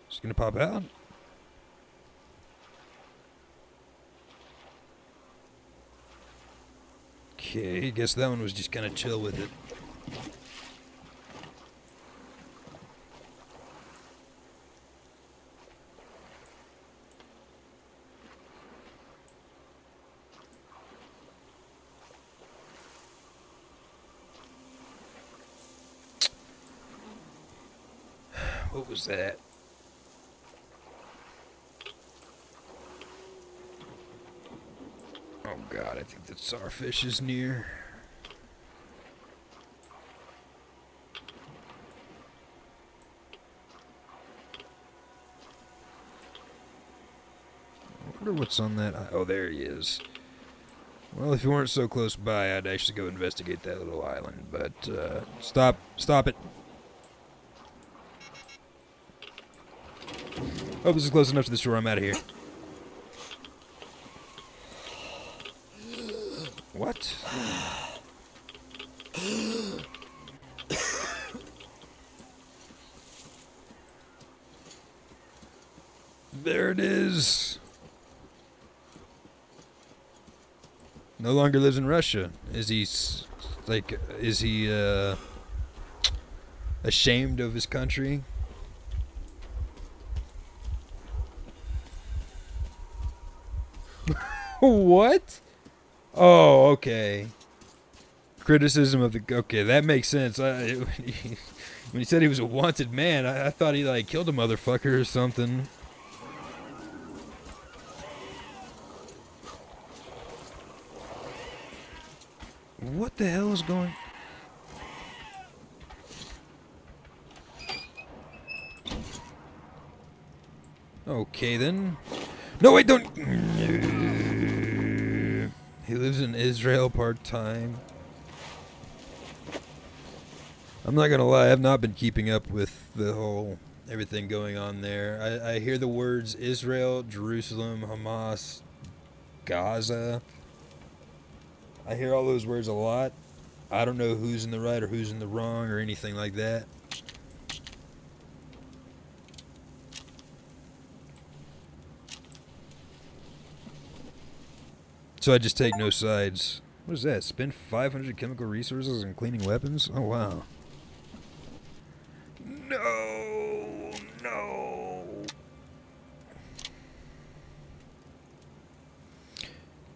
Just gonna pop out. Okay, guess that one was just kind of chill with it. What was that? Oh god, I think that Starfish is near. I wonder what's on that. Oh, there he is. Well, if you weren't so close by, I'd actually go investigate that little island. But, stop it. Oh, this is close enough to the shore. I'm out of here. What? There it is. No longer lives in Russia. Is he ashamed of his country? What? Oh, okay. Criticism of the... Okay, that makes sense. When he said he was a wanted man, I thought he, like, killed a motherfucker or something. What the hell is going... Okay, then. No, wait, don't... He lives in Israel part-time. I'm not gonna lie, I've not been keeping up with the whole everything going on there. I hear the words Israel, Jerusalem, Hamas, Gaza. I hear all those words a lot. I don't know who's in the right or who's in the wrong or anything like that. So I just take no sides. What is that? Spend 500 chemical resources on cleaning weapons? Oh, wow. No! No!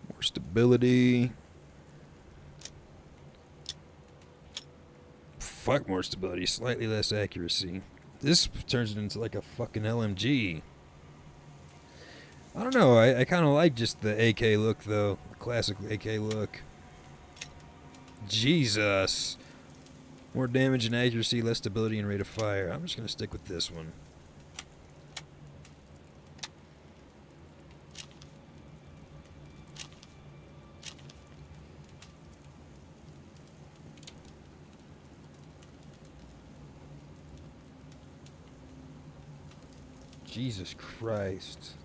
More stability. Fuck more stability. Slightly less accuracy. This turns it into like a fucking LMG. I don't know, I kind of like just the AK look, though. The classic AK look. Jesus. More damage and accuracy, less stability and rate of fire. I'm just going to stick with this one. Jesus Christ.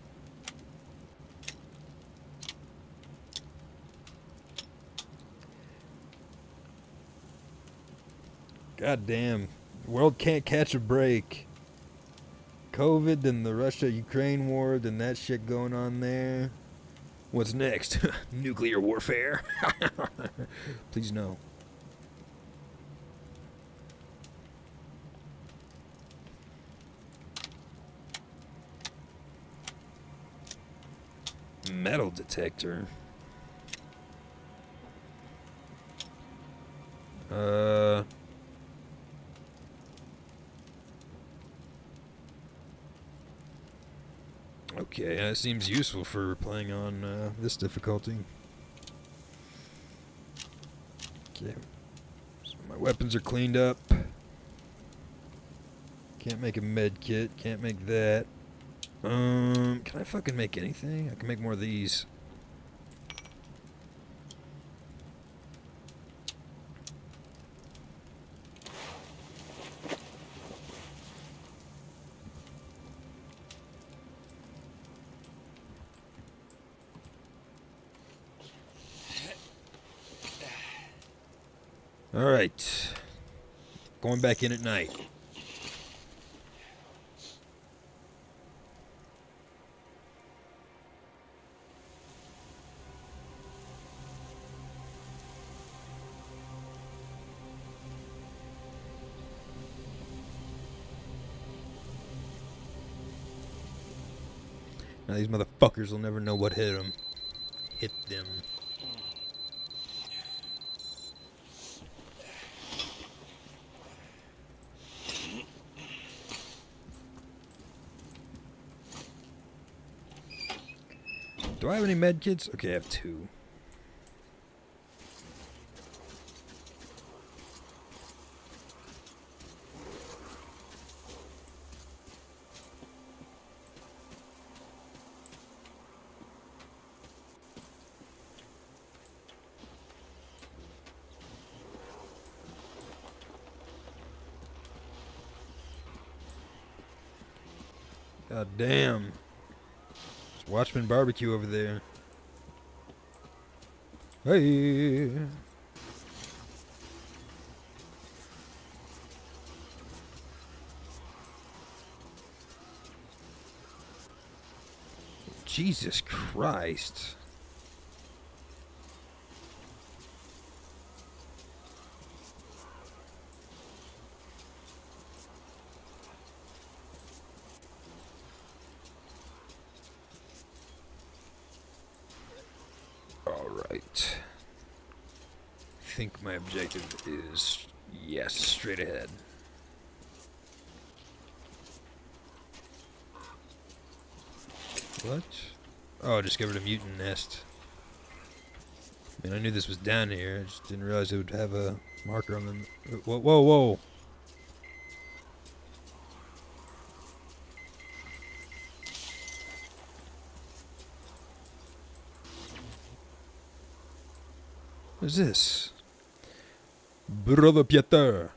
God damn. The world can't catch a break. COVID, then the Russia-Ukraine war, then that shit going on there. What's next? Nuclear warfare? Please no. Metal detector. Okay, that seems useful for playing on this difficulty. Okay, so my weapons are cleaned up. Can't make a med kit, can't make that. Can I fucking make anything? I can make more of these. Alright. Going back in at night. Now these motherfuckers will never know what hit them. Hit them. Do I have any med kits? Okay, I have 2. God damn. It's Watchman Barbecue over there. Hey. Jesus Christ. Alright. I think my objective is, yes, straight ahead. What? Oh, discovered a mutant nest. I mean, I knew this was down here. I just didn't realize it would have a marker on them. Whoa, whoa, whoa. What is this? Brother Pieter.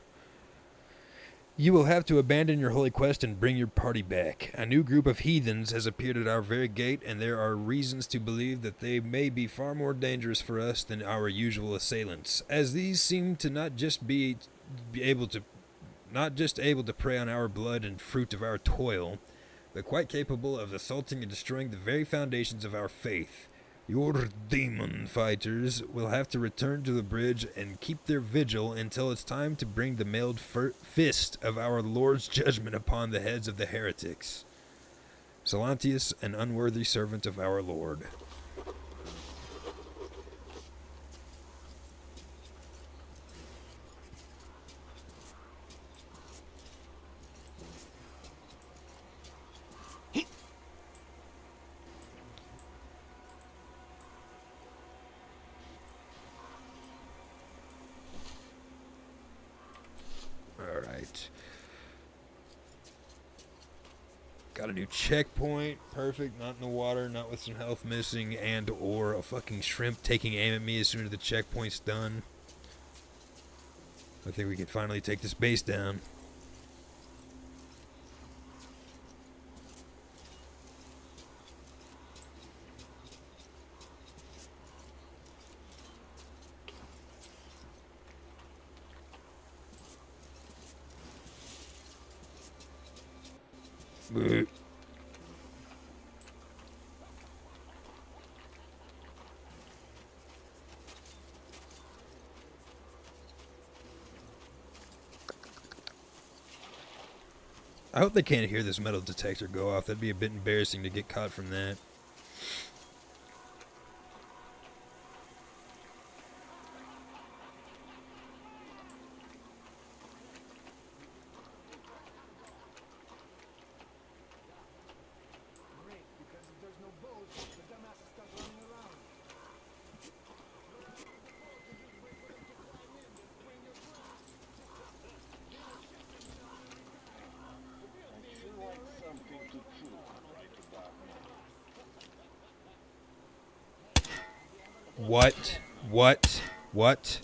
You will have to abandon your holy quest and bring your party back. A new group of heathens has appeared at our very gate, and there are reasons to believe that they may be far more dangerous for us than our usual assailants, as these seem to not just able to prey on our blood and fruit of our toil, but quite capable of assaulting and destroying the very foundations of our faith. Your demon fighters will have to return to the bridge and keep their vigil until it's time to bring the mailed fist of our Lord's judgment upon the heads of the heretics. Salantius, an unworthy servant of our Lord. Alright. Got a new checkpoint. Perfect. Not in the water, not with some health missing, and or a fucking shrimp taking aim at me as soon as the checkpoint's done. I think we can finally take this base down. Bleh. I hope they can't hear this metal detector go off. That'd be a bit embarrassing to get caught from that. I feel like something to chew on right What? What? What?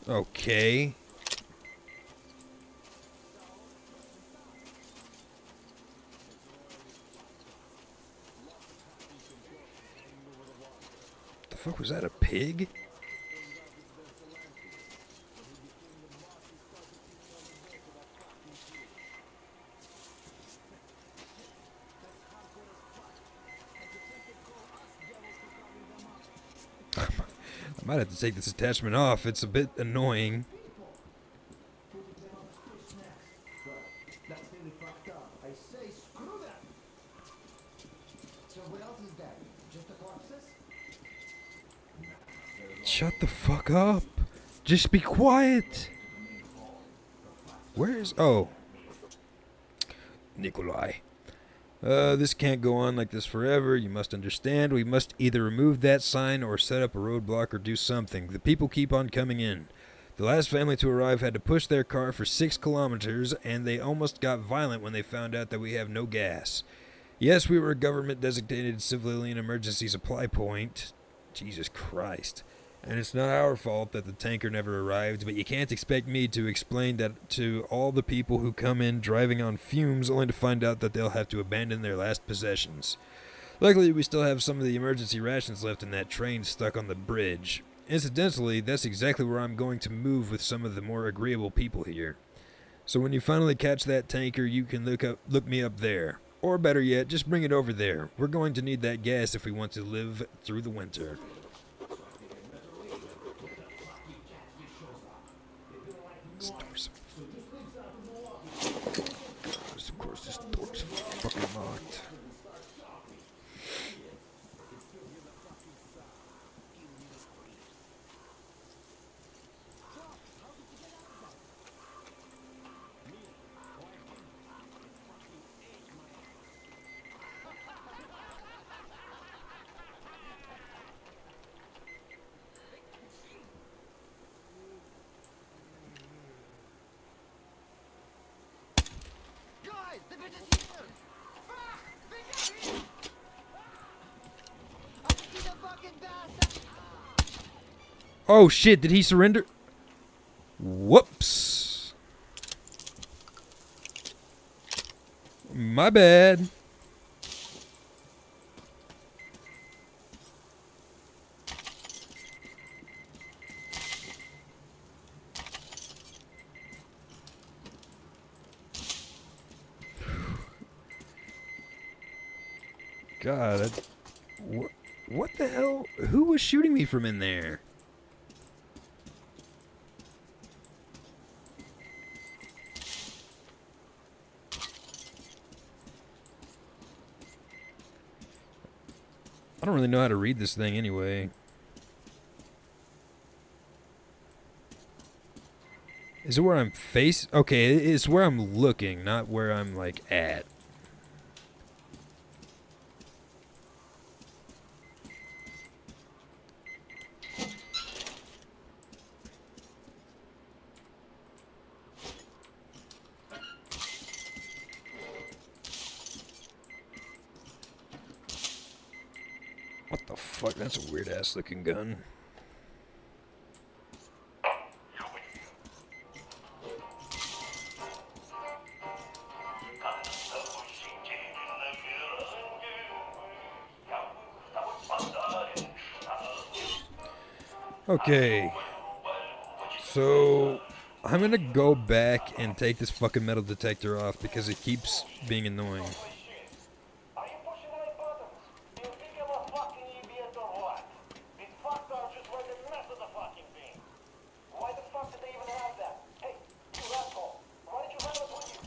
Okay. The fuck was that, a pig? I might have to take this attachment off. It's a bit annoying. That's really fucked up. I say, screw that! So what else is that? Just the corpses? Shut the fuck up. Just be quiet. Where is... Oh. Nikolai. This can't go on like this forever. You must understand. We must either remove that sign or set up a roadblock or do something. The people keep on coming in. The last family to arrive had to push their car for 6 kilometers, and they almost got violent when they found out that we have no gas. Yes, we were a government-designated civilian emergency supply point. Jesus Christ. And it's not our fault that the tanker never arrived, but you can't expect me to explain that to all the people who come in driving on fumes only to find out that they'll have to abandon their last possessions. Luckily, we still have some of the emergency rations left in that train stuck on the bridge. Incidentally, that's exactly where I'm going to move with some of the more agreeable people here. So when you finally catch that tanker, you can look me up there. Or better yet, just bring it over there. We're going to need that gas if we want to live through the winter. Of course, this door's fucking locked. Guys, the bitch is here! Fuck! They got me! I see the fucking bastard! Oh shit, did he surrender? Whoops. My bad. God, what the hell? Who was shooting me from in there? I don't really know how to read this thing anyway. Is it where I'm Okay, it's where I'm looking, not where I'm, like, at. What the fuck? That's a weird-ass looking gun. Okay. So, I'm gonna go back and take this fucking metal detector off because it keeps being annoying. Are you pushing the right buttons? Do you think I'm a fucking idiot or what? These fucks are just like the rest of the fucking thing. Why the fuck did they even have that? Hey, you asshole. Why did you have it with you?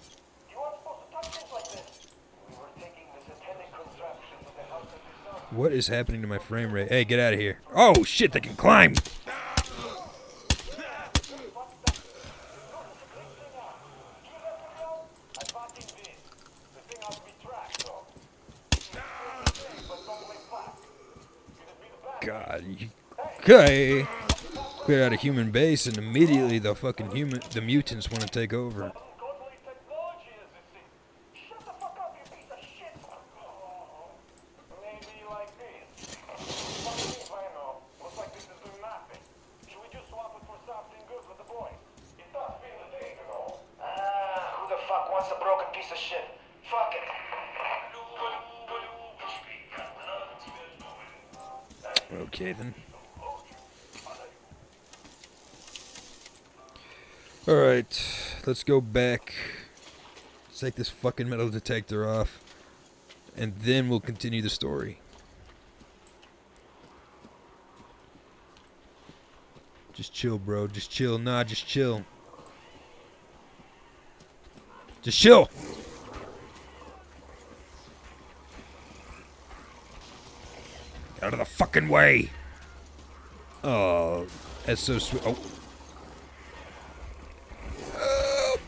You aren't supposed to touch things like this. We were taking the satanic contraption to the house of his son. What is happening to my frame rate? Hey, get out of here. Oh, shit, they can climb! I fucking did. The thing has to be tracked, though. But don't play fast. God, okay. Clear out a human base and immediately the fucking the mutants want to take over. Godly technology is this thing. Shut the fuck up, you piece of shit. Maybe Okay, then. Alright, let's go back. Let's take this fucking metal detector off. And then we'll continue the story. Just chill, bro. Just chill. Nah, just chill. Just chill! Out of the fucking way! Oh, that's so sweet. Oh. Help!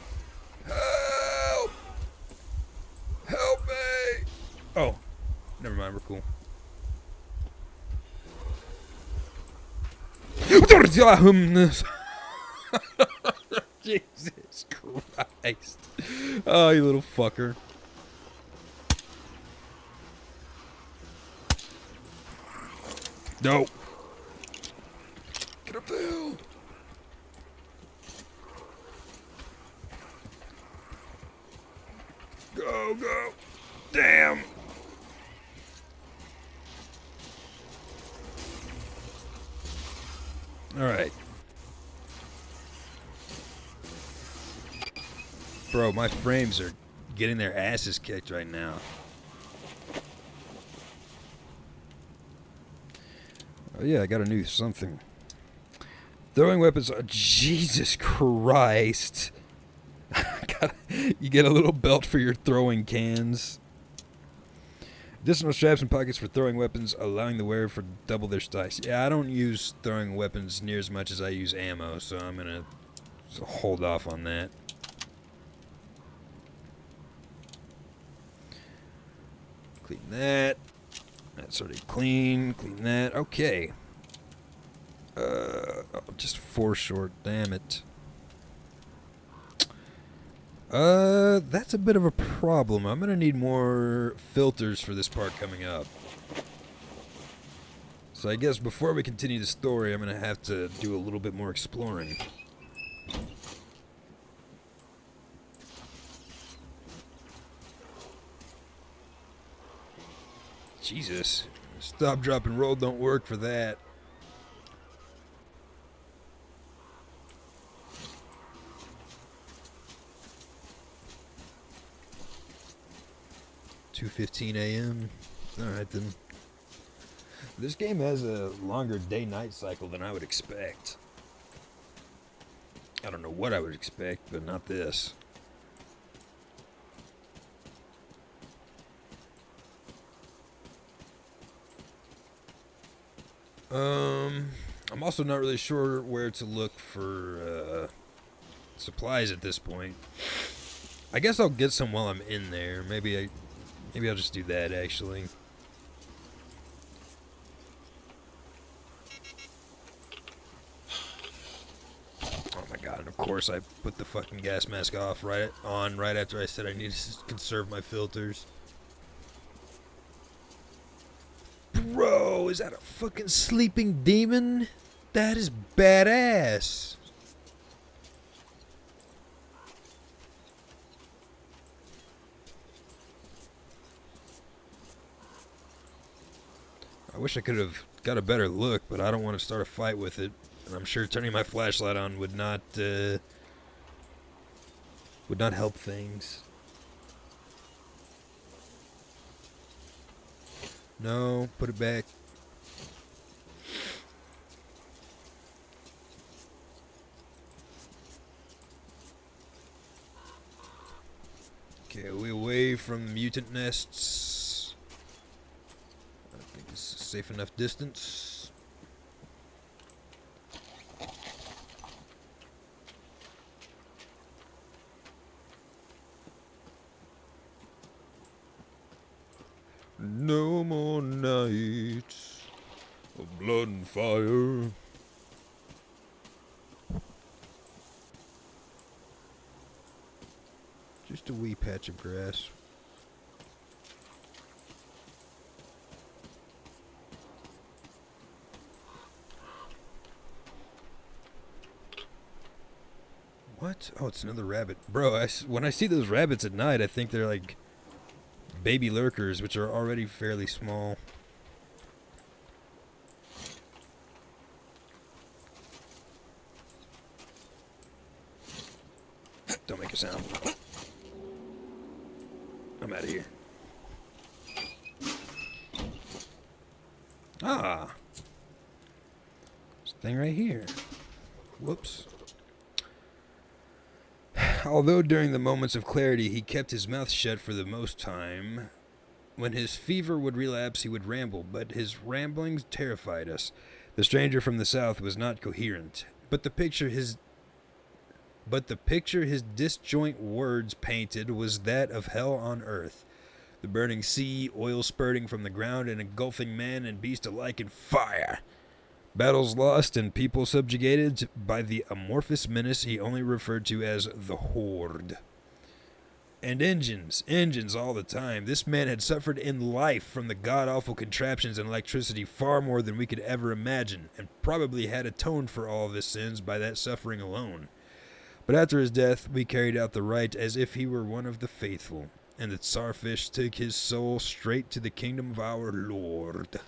Help! Help me! Oh, never mind. We're cool. Jesus Christ. Oh, you little fucker. No. Get up there. Go, go. Damn. All right. Bro, my frames are getting their asses kicked right now. Oh yeah, I got a new something. Throwing weapons. Jesus Christ. You get a little belt for your throwing cans. Additional straps and pockets for throwing weapons, allowing the wearer for double their size. Yeah, I don't use throwing weapons near as much as I use ammo, so I'm going to hold off on that. Clean that. That's already clean. Clean that. Okay. Oh, just 4 short. Damn it. That's a bit of a problem. I'm gonna need more filters for this part coming up. So I guess before we continue the story, I'm gonna have to do a little bit more exploring. Jesus. Stop, drop, and roll don't work for that. $2:15 a.m. Alright then. This game has a longer day-night cycle than I would expect. I don't know what I would expect, but not this. I'm also not really sure where to look for supplies at this point. I guess I'll get some while I'm in there. Maybe I'll just do that actually. Oh my god, and of course I put the fucking gas mask off right after I said I need to conserve my filters. Bro, is that a fucking sleeping demon? That is badass. I wish I could have got a better look, but I don't want to start a fight with it. And I'm sure turning my flashlight on would not help things. No, put it back. Okay, we away from the mutant nests. I think this is a safe enough distance. No more nights of blood and fire. Just a wee patch of grass. What? Oh, it's another rabbit. Bro, when I see those rabbits at night, I think they're like baby lurkers, which are already fairly small. don't make a sound. I'm out of here. Ah. This thing right here. Whoops. Although during the moments of clarity he kept his mouth shut for the most time, when his fever would relapse he would ramble, but his ramblings terrified us. The stranger from the south was not coherent, but the picture his disjoint words painted was that of hell on earth. The burning sea, oil spurting from the ground and engulfing man and beast alike in fire. Battles lost and people subjugated by the amorphous menace he only referred to as the Horde. And engines all the time. This man had suffered in life from the god-awful contraptions and electricity far more than we could ever imagine, and probably had atoned for all of his sins by that suffering alone. But after his death, we carried out the rite as if he were one of the faithful, and the Tsarfish took his soul straight to the kingdom of our Lord.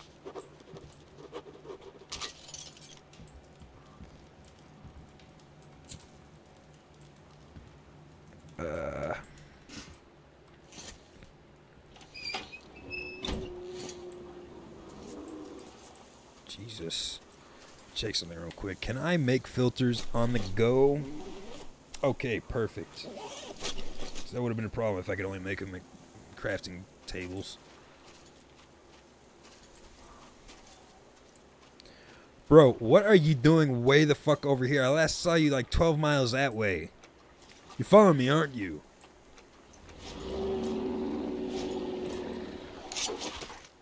Jesus. Check something real quick. Can I make filters on the go? Okay, perfect. So that would have been a problem if I could only make them at crafting tables. Bro, what are you doing way the fuck over here? I last saw you like 12 miles that way. You're following me, aren't you?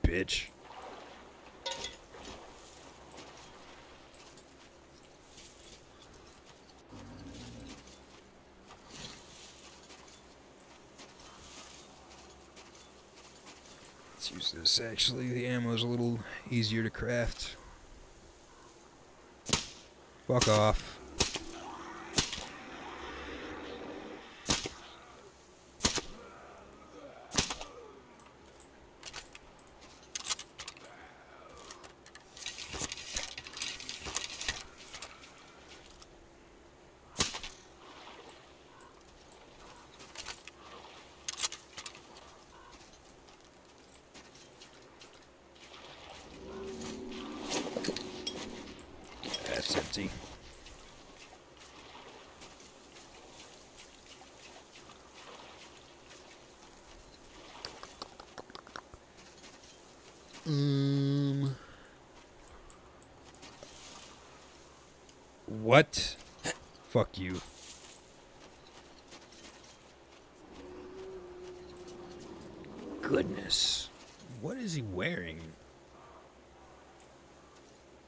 Bitch. Let's use this. Actually, the ammo's a little easier to craft. Fuck off. That's empty. What? Fuck you. Goodness. What is he wearing?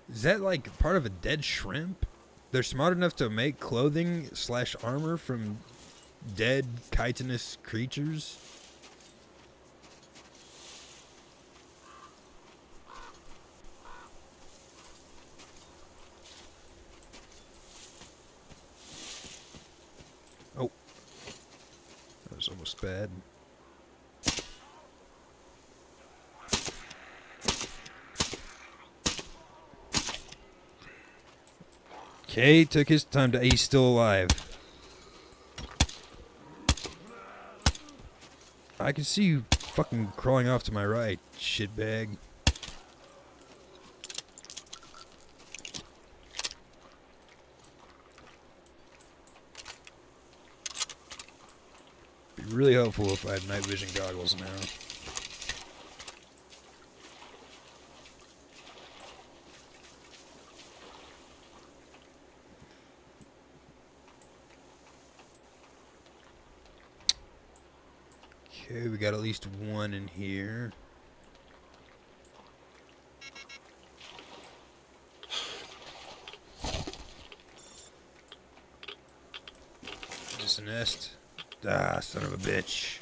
Is that like part of a dead shrimp? They're smart enough to make clothing / armor from dead chitinous creatures? Oh. That was almost bad. Okay, took his time to... He's still alive. I can see you fucking crawling off to my right, shitbag. Be really helpful if I had night vision goggles now. Okay, we got at least one in here. Is this a nest? Ah, son of a bitch.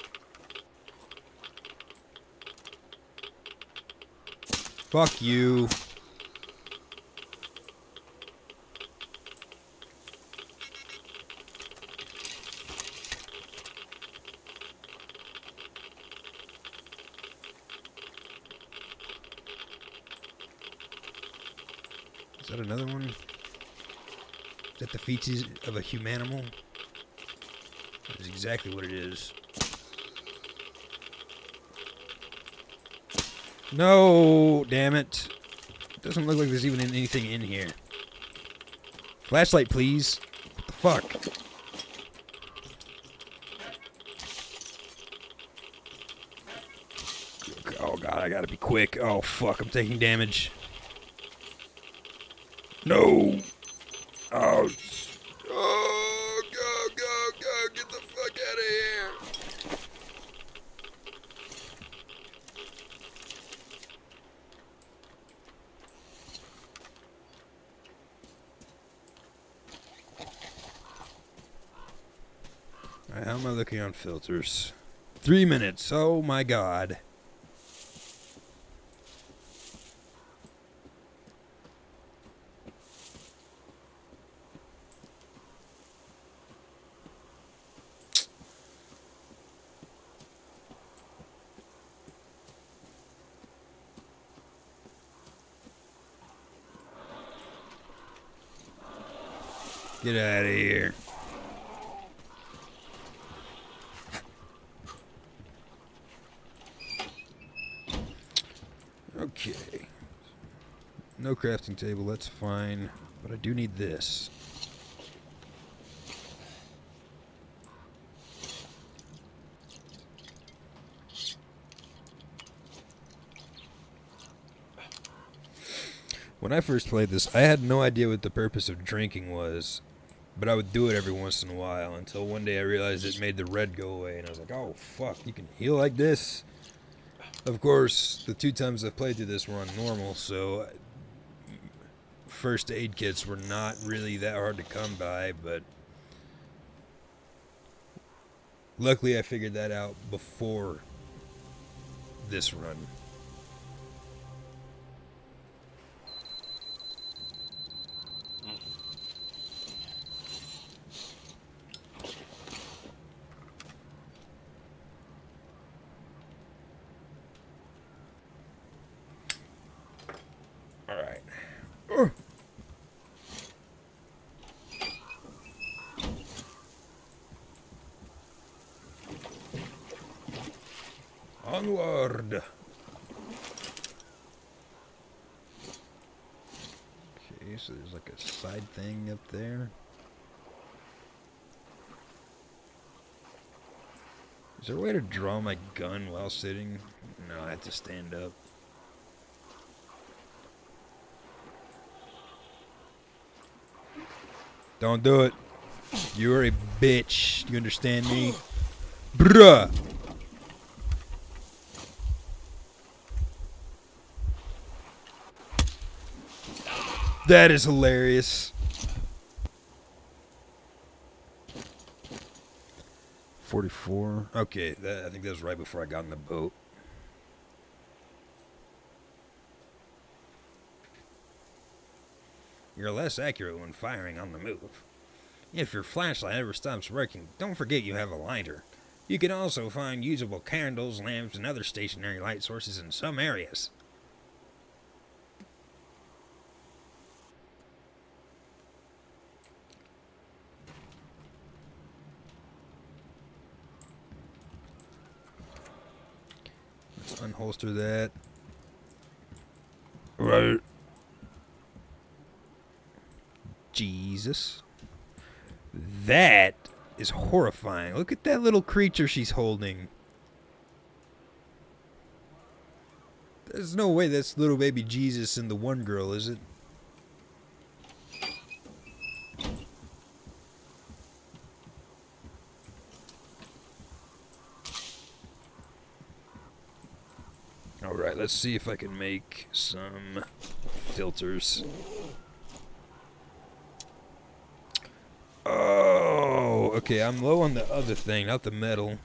Fuck you. Is that another one? Is that the feces of a humanimal? That's exactly what it is. No, damn it. Doesn't look like there's even anything in here. Flashlight, please. What the fuck? Oh god, I gotta be quick. Oh fuck, I'm taking damage. No! Oh, oh, go, get the fuck out of here. Alright, how am I looking on filters? 3 minutes, oh my god. Get out of here. Okay. No crafting table, that's fine. But I do need this. When I first played this, I had no idea what the purpose of drinking was. But I would do it every once in a while until one day I realized it made the red go away. And I was like, oh, fuck, you can heal like this? Of course, the 2 times I've played through this were on normal, so first aid kits were not really that hard to come by, but luckily I figured that out before this run. Alright. Onward! Okay, so there's like a side thing up there. Is there a way to draw my gun while sitting? No, I have to stand up. Don't do it. You're a bitch. You understand me? Bruh! That is hilarious. 44. Okay, I think that was right before I got in the boat. You're less accurate when firing on the move. If your flashlight ever stops working, don't forget you have a lighter. You can also find usable candles, lamps, and other stationary light sources in some areas. Let's unholster that. Right. Jesus. That is horrifying. Look at that little creature she's holding. There's no way that's little baby Jesus and the one girl, is it? Alright, let's see if I can make some filters. Oh, okay, I'm low on the other thing, not the metal.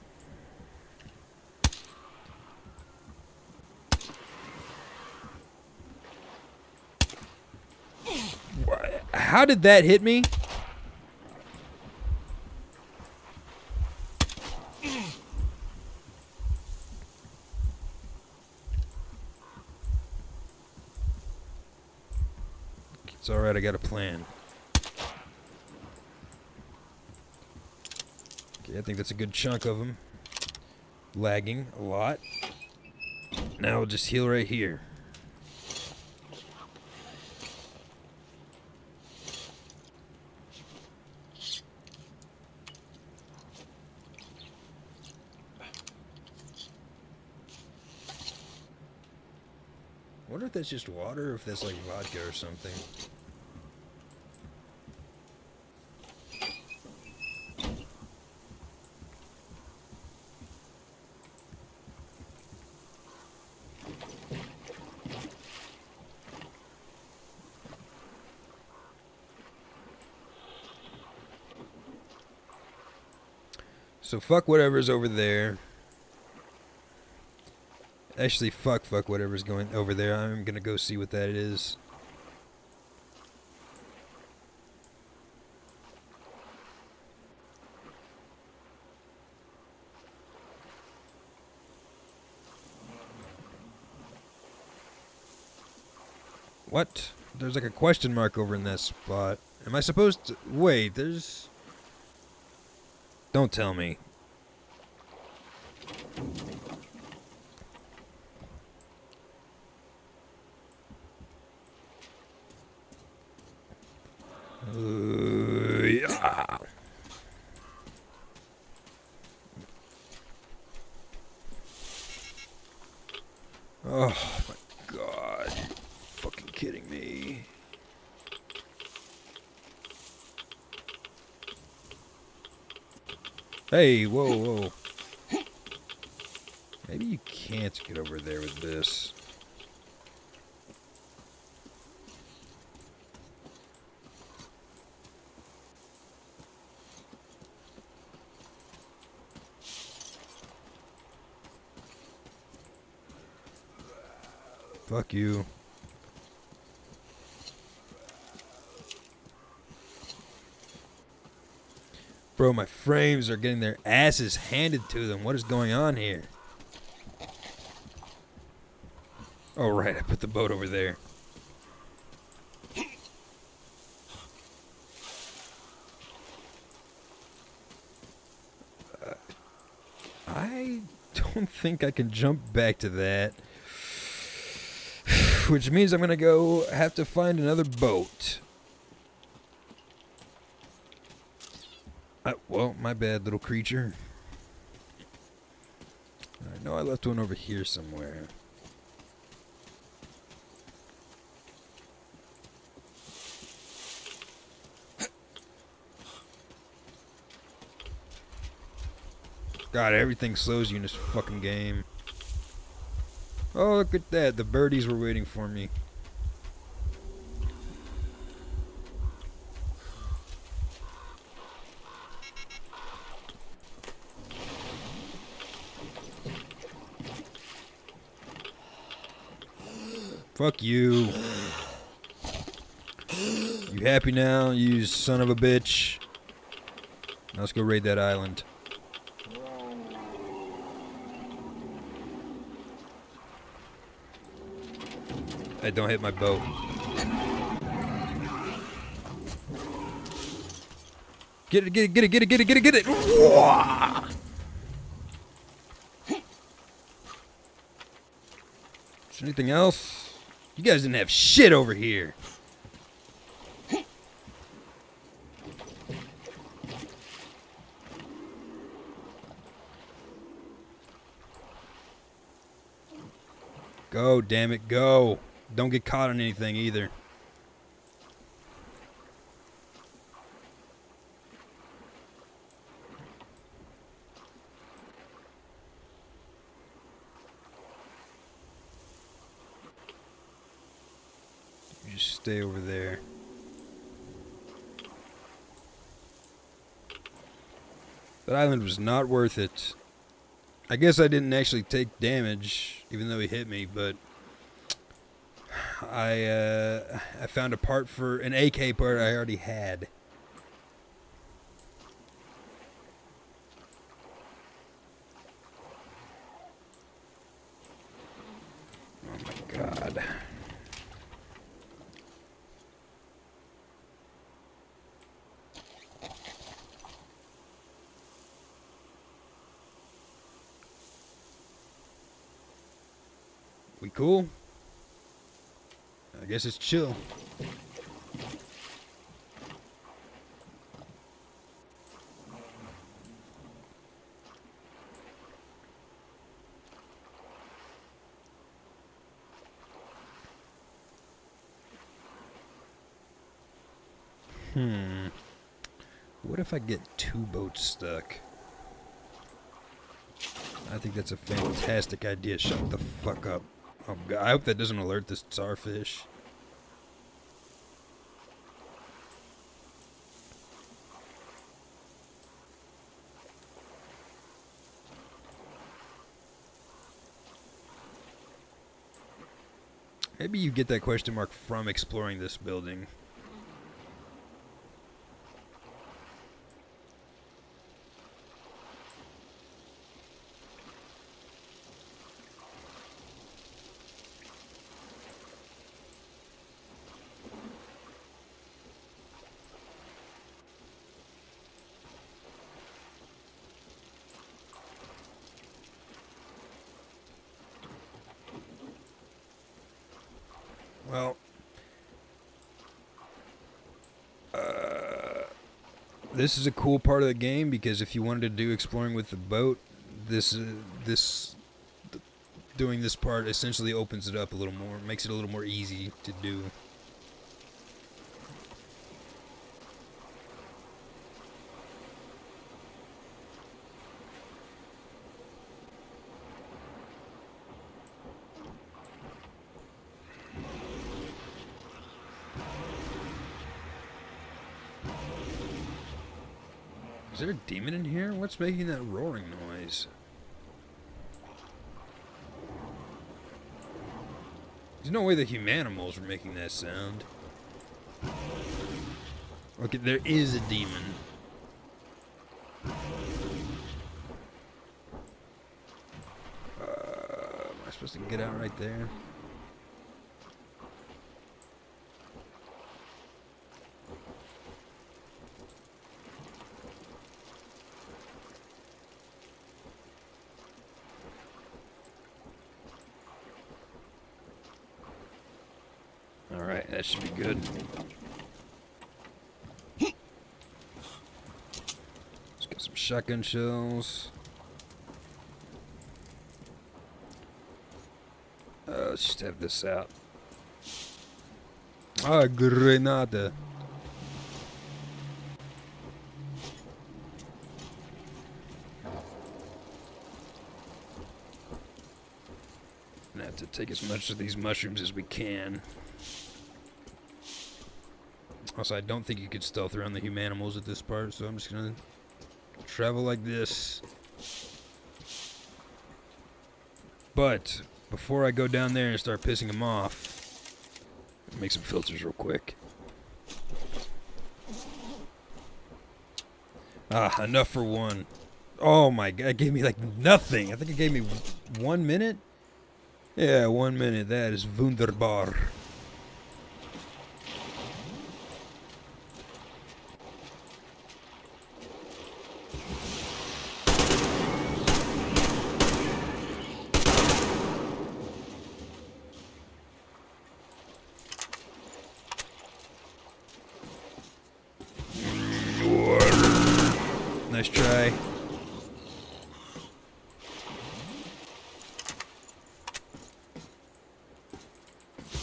How did that hit me? It's alright, I got a plan. Okay, I think that's a good chunk of them. Lagging a lot. Now we'll just heal right here. I wonder if that's just water or if that's like vodka or something. So fuck whatever's over there. Actually, fuck whatever's going over there. I'm gonna go see what that is. What? There's like a question mark over in that spot. Am I supposed to... Wait, there's... Don't tell me. Yeah. Oh my god. Fucking kidding me. Hey, whoa, whoa. Maybe you can't get over there with this. Fuck you. Bro, my frames are getting their asses handed to them. What is going on here? Oh, right. I put the boat over there. I don't think I can jump back to that. Which means I'm going to go have to find another boat. Well, my bad, little creature. I know I left one over here somewhere. God, everything slows you in this fucking game. Oh, look at that. The birdies were waiting for me. Fuck you. You happy now, you son of a bitch? Now let's go raid that island. Hey, don't hit my boat. Get it, get it, get it, get it, get it, get it, get it! Whoa! Is there anything else? You guys didn't have shit over here. Go, damn it, go. Don't get caught on anything either. You just stay over there. That island was not worth it. I guess I didn't actually take damage, even though he hit me, but I found a part for an AK part I already had. Oh my god. We cool? I guess it's chill. What if I get 2 boats stuck? I think that's a fantastic idea. Shut the fuck up. Oh God, I hope that doesn't alert this starfish. Maybe you get that question mark from exploring this building. Well, this is a cool part of the game because if you wanted to do exploring with the boat, doing this part essentially opens it up a little more, makes it a little more easy to do. Is there a demon in here? What's making that roaring noise? There's no way the humanimals are making that sound. Okay, there is a demon. Am I supposed to get out right there? Alright, that should be good. Let's get some shotgun shells. Let's just have this out. Ah, grenada. Gonna have to take as much of these mushrooms as we can. Also, I don't think you could stealth around the humanimals at this part, so I'm just gonna travel like this. But before I go down there and start pissing them off, make some filters real quick. Ah, enough for one. Oh my God, it gave me like nothing. I think it gave me 1 minute. Yeah, 1 minute. That is wunderbar. Nice try.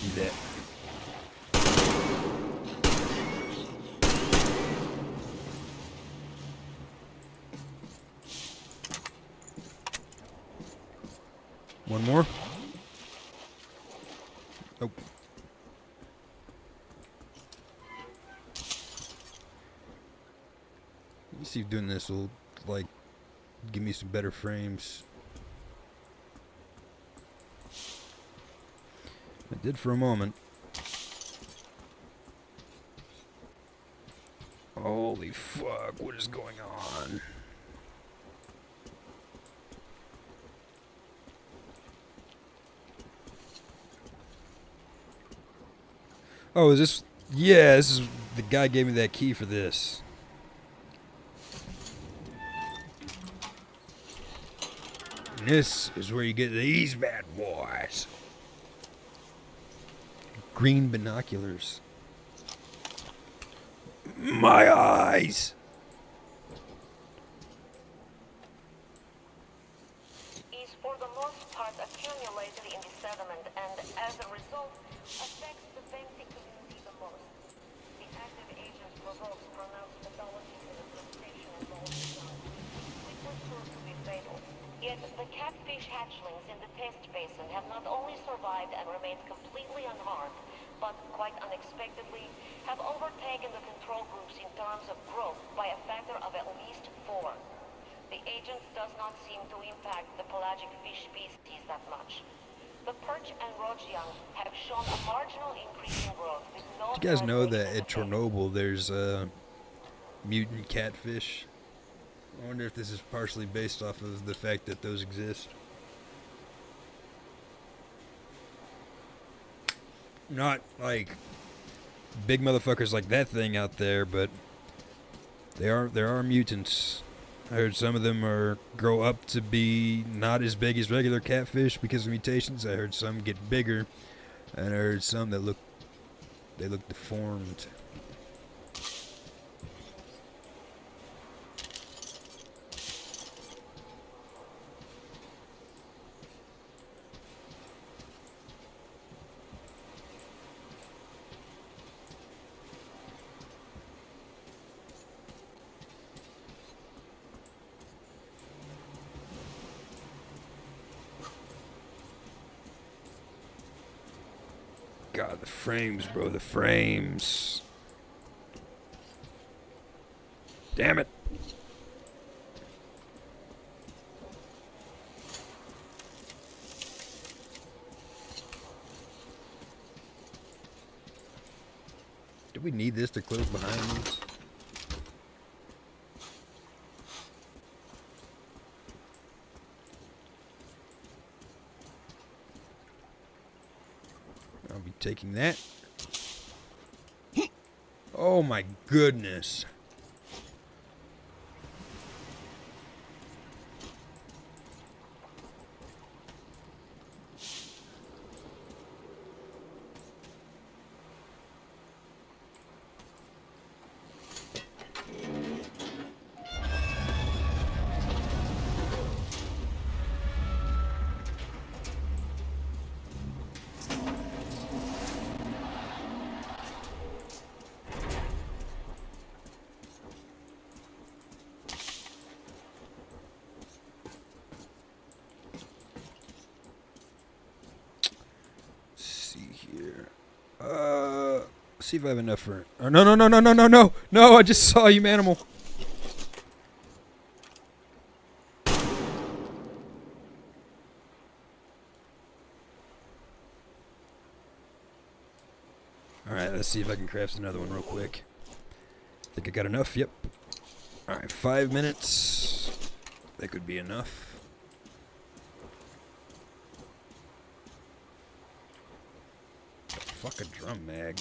Do that. One more. Nope. Let me see if doing this will, like, give me some better frames. It did for a moment. Holy fuck, what is going on? Oh, is this... Yeah, this is... The guy gave me that key for this. And this is where you get these bad boys. green binoculars. My eyes! Is for the most part accumulated in the sediment and, as a result, affects the benthic community the most. The active agent provokes pronounced pathology in the crustacean involved in life, which was proved to be fatal. Yet the catfish hatchlings in the test basin have not only survived and remained completely unharmed, but quite unexpectedly have overtaken the control groups in terms of growth by a factor of at least 4. The agent does not seem to impact the pelagic fish species that much. The perch and roach young have shown a marginal increase in growth with no... Do you guys know translation that at effect. Chernobyl there's mutant catfish? I wonder if this is partially based off of the fact that those exist. Not like big motherfuckers like that thing out there, but there are mutants. I heard some of them grow up to be not as big as regular catfish because of mutations. I heard some get bigger, and I heard some that look deformed. God, the frames, bro, the frames. Damn it. Do we need this to close behind me? I'll be taking that. Oh my goodness. See if I have enough for... Oh, no, I just saw you, manimal. Alright, let's see if I can craft another one real quick. Think I got enough? Yep. Alright, 5 minutes. That could be enough. Fuck a drum mag.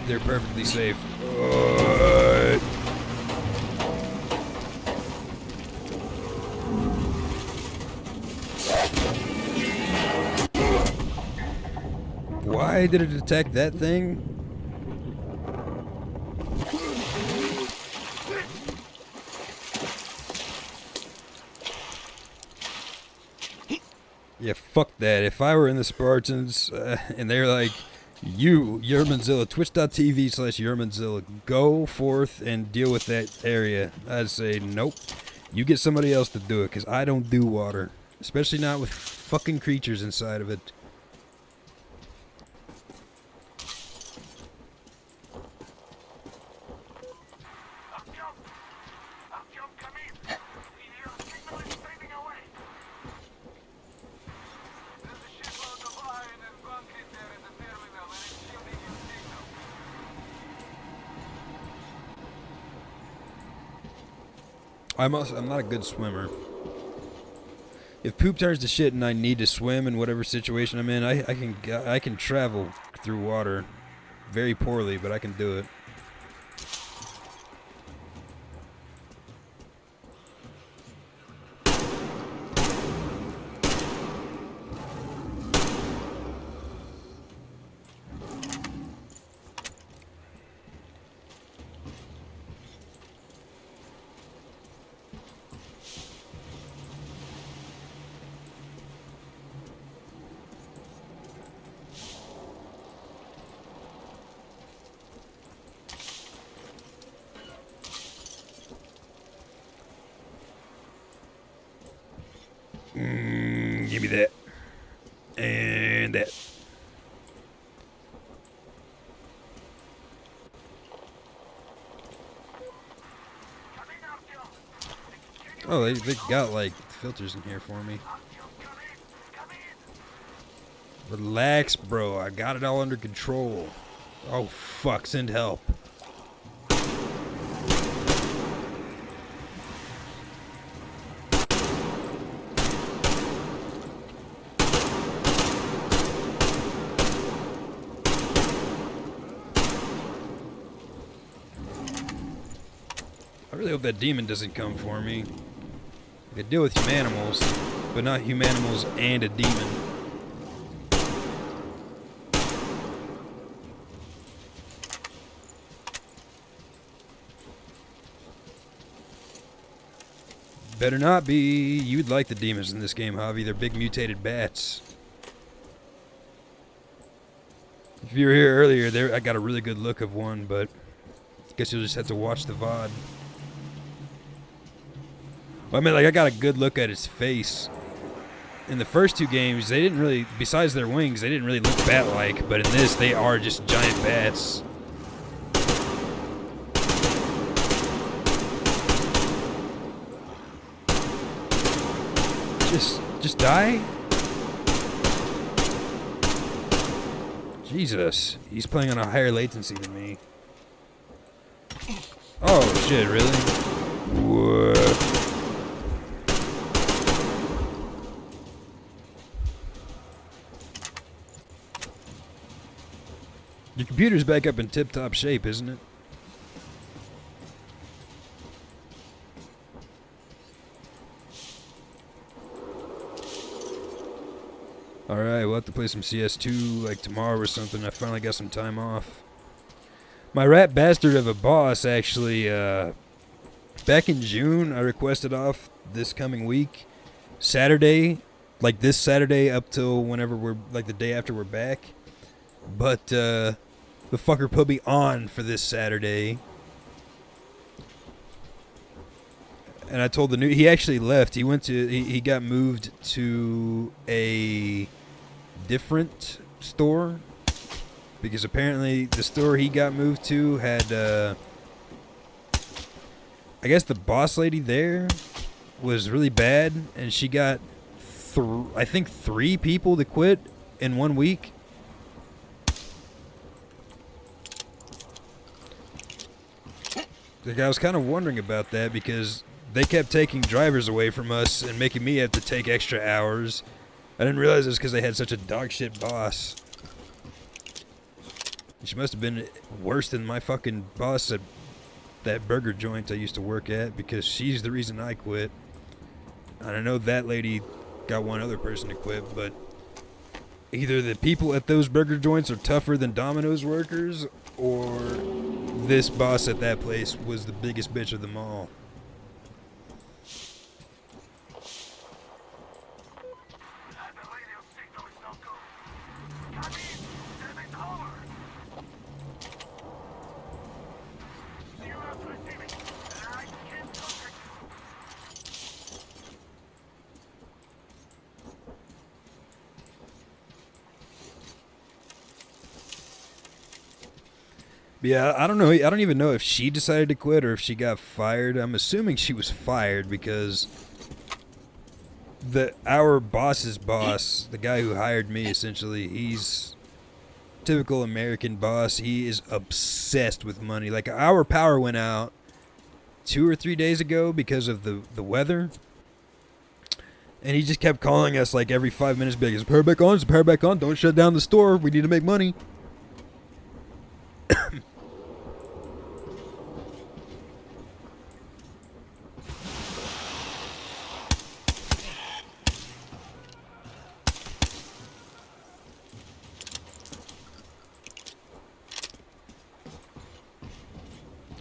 They're perfectly safe. Why did it attack that thing? Yeah, fuck that. If I were in the Spartans and they're like, Yermanzilla, twitch.tv/Yermanzilla, go forth and deal with that area, I'd say, nope. You get somebody else to do it, because I don't do water. Especially not with fucking creatures inside of it. I'm not a good swimmer. If poop turns to shit and I need to swim in whatever situation I'm in, I can travel through water very poorly, but I can do it. Give me that. And that. Oh, they got like filters in here for me. Relax, bro. I got it all under control. Oh, fuck. Send help. I really hope that demon doesn't come for me. I could deal with humanimals, but not humanimals and a demon. Better not be. You'd like the demons in this game, Javi. They're big mutated bats. If you were here earlier, I got a really good look of one, but I guess you'll just have to watch the VOD. Well, I mean, like, I got a good look at his face. In the first two games, they didn't really, besides their wings, they didn't really look bat-like, but in this, they are just giant bats. Just die? Jesus, he's playing on a higher latency than me. Oh shit, really? What? Your computer's back up in tip-top shape, isn't it? Alright, we'll have to play some CS2 like tomorrow or something. I finally got some time off. My rat bastard of a boss actually, back in June, I requested off this coming week. Saturday, like this Saturday up till whenever we're, like the day after we're back. But, the fucker put me on for this Saturday. And I told he actually left. He went to, he got moved to a different store. Because apparently the store he got moved to had, I guess the boss lady there was really bad. And she got, I think 3 people to quit in 1 week. Like, I was kind of wondering about that because they kept taking drivers away from us and making me have to take extra hours. I didn't realize it was because they had such a dog shit boss. She must have been worse than my fucking boss at that burger joint I used to work at because she's the reason I quit. And I know that lady got one other person to quit, but either the people at those burger joints are tougher than Domino's workers or this boss at that place was the biggest bitch of them all. Yeah, I don't know. I don't even know if she decided to quit or if she got fired. I'm assuming she was fired because our boss's boss, the guy who hired me, essentially, he's typical American boss. He is obsessed with money. Like, our power went out 2 or 3 days ago because of the weather. And he just kept calling us like every 5 minutes, being like, is the power back on? Is the power back on? Don't shut down the store. We need to make money.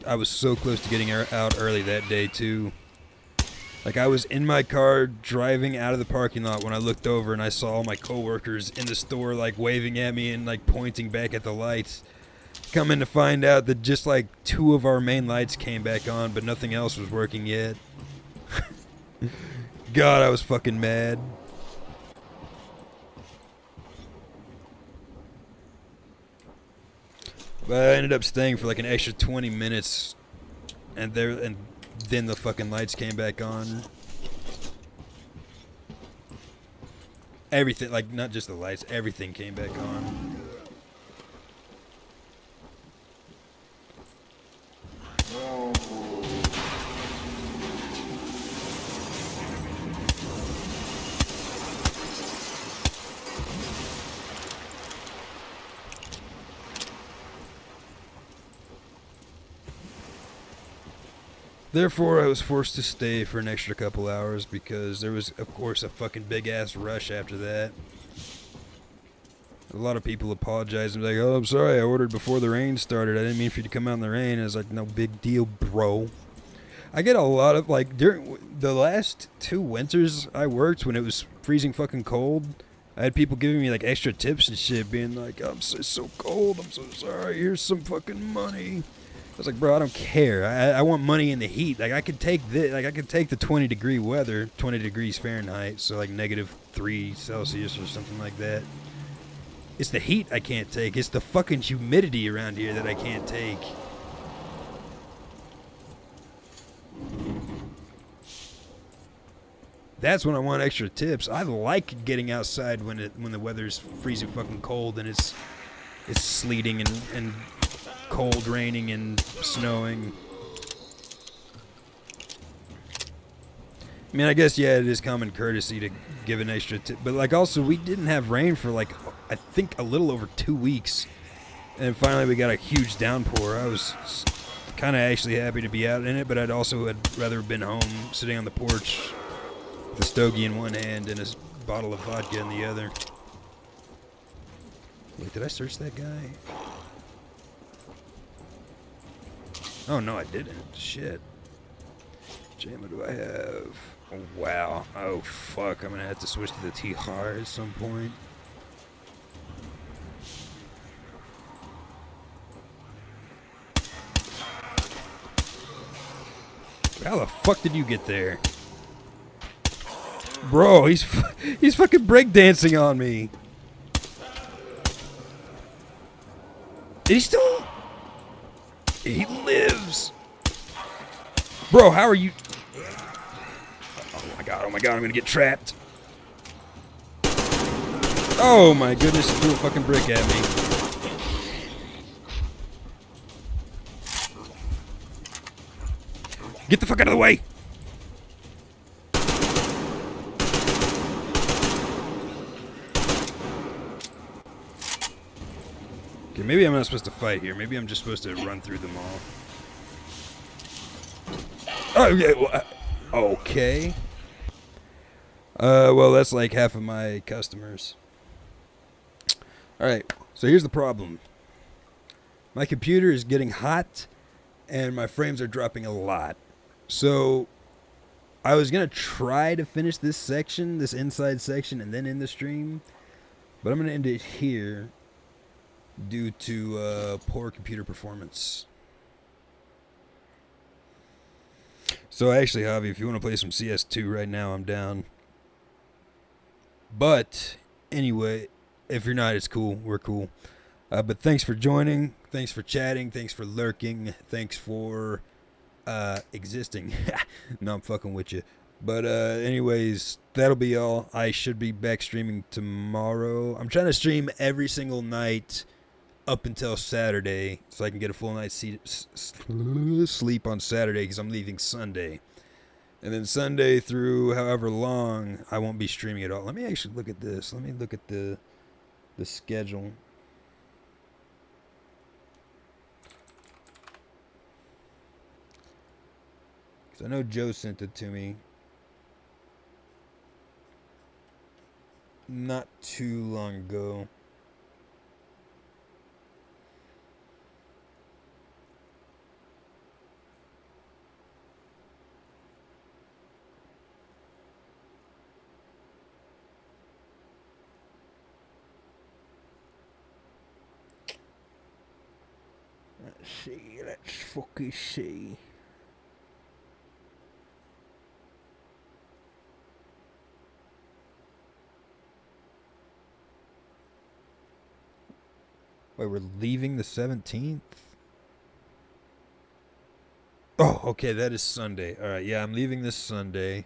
I was so close to getting out early that day, too. Like, I was in my car driving out of the parking lot when I looked over and I saw all my coworkers in the store, like, waving at me and, like, pointing back at the lights. Coming to find out that just, like, 2 of our main lights came back on, but nothing else was working yet. God, I was fucking mad. But I ended up staying for like an extra 20 minutes, and then the fucking lights came back on. Everything, like, not just the lights, everything came back on. Therefore, I was forced to stay for an extra couple hours because there was, of course, a fucking big-ass rush after that. A lot of people apologized and be like, oh, I'm sorry, I ordered before the rain started. I didn't mean for you to come out in the rain. I was like, no big deal, bro. I get a lot of, like, during the last 2 winters I worked when it was freezing fucking cold, I had people giving me, like, extra tips and shit, being like, I'm so cold, I'm so sorry, here's some fucking money. I was like, bro, I don't care. I want money in the heat. Like, I could take this. Like, I could take the 20-degree weather, 20 degrees Fahrenheit, so like -3 Celsius or something like that. It's the heat I can't take. It's the fucking humidity around here that I can't take. That's when I want extra tips. I like getting outside when the weather's freezing fucking cold and it's sleeting and cold, raining, and snowing. I mean, I guess, yeah, it is common courtesy to give an extra tip. But, like, also, we didn't have rain for, like, I think a little over 2 weeks. And finally we got a huge downpour. I was kind of actually happy to be out in it, but I'd rather have been home sitting on the porch with a stogie in one hand and a bottle of vodka in the other. Wait, did I search that guy? Oh, no, I didn't. Shit. Jam, what do I have? Oh, wow. Oh, fuck. I'm going to have to switch to the T-Har at some point. How the fuck did you get there? Bro, he's fucking breakdancing on me. Did he still... He lives. Bro, how are you... Oh my god, I'm gonna get trapped. Oh my goodness, he threw a fucking brick at me. Get the fuck out of the way! Okay, maybe I'm not supposed to fight here. Maybe I'm just supposed to run through them all. Oh, yeah, well, okay. Well, that's like half of my customers. Alright, so here's the problem. My computer is getting hot, and my frames are dropping a lot. So, I was going to try to finish this section, this inside section, and then end the stream. But I'm going to end it here due to poor computer performance. So actually, Javi, if you want to play some CS2 right now, I'm down. But anyway, if you're not, it's cool. We're cool. But thanks for joining. Thanks for chatting. Thanks for lurking. Thanks for existing. No, I'm fucking with you. But anyways, that'll be all. I should be back streaming tomorrow. I'm trying to stream every single night up until Saturday so I can get a full night's sleep on Saturday because I'm leaving Sunday. And then Sunday through however long, I won't be streaming at all. Let me actually look at this. Let me look at the schedule. Because I know Joe sent it to me not too long ago. Let's fucking see. Wait, we're leaving the 17th? Oh, okay, that is Sunday. Alright, yeah, I'm leaving this Sunday.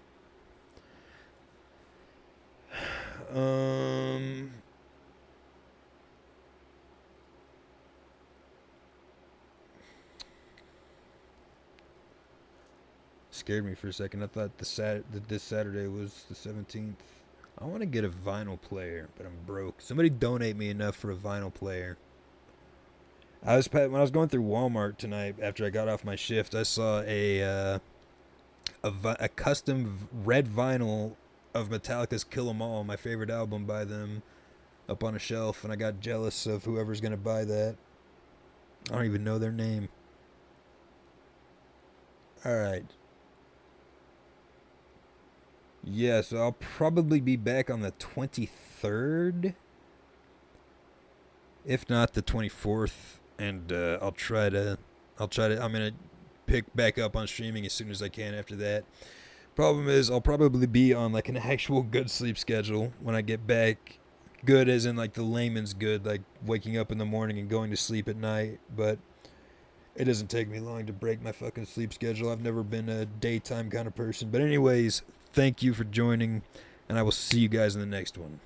Scared me for a second. I thought that this Saturday was the 17th. I want to get a vinyl player, but I'm broke. Somebody donate me enough for a vinyl player. When I was going through Walmart tonight after I got off my shift, I saw a custom red vinyl of Metallica's Kill 'Em All, my favorite album by them, up on a shelf, and I got jealous of whoever's going to buy that. I don't even know their name. Alright. Yeah, so I'll probably be back on the 23rd. If not the 24th. And I'm gonna pick back up on streaming as soon as I can after that. Problem is, I'll probably be on like an actual good sleep schedule when I get back. Good as in like the layman's good, like waking up in the morning and going to sleep at night. But it doesn't take me long to break my fucking sleep schedule. I've never been a daytime kind of person. But anyways, thank you for joining, and I will see you guys in the next one.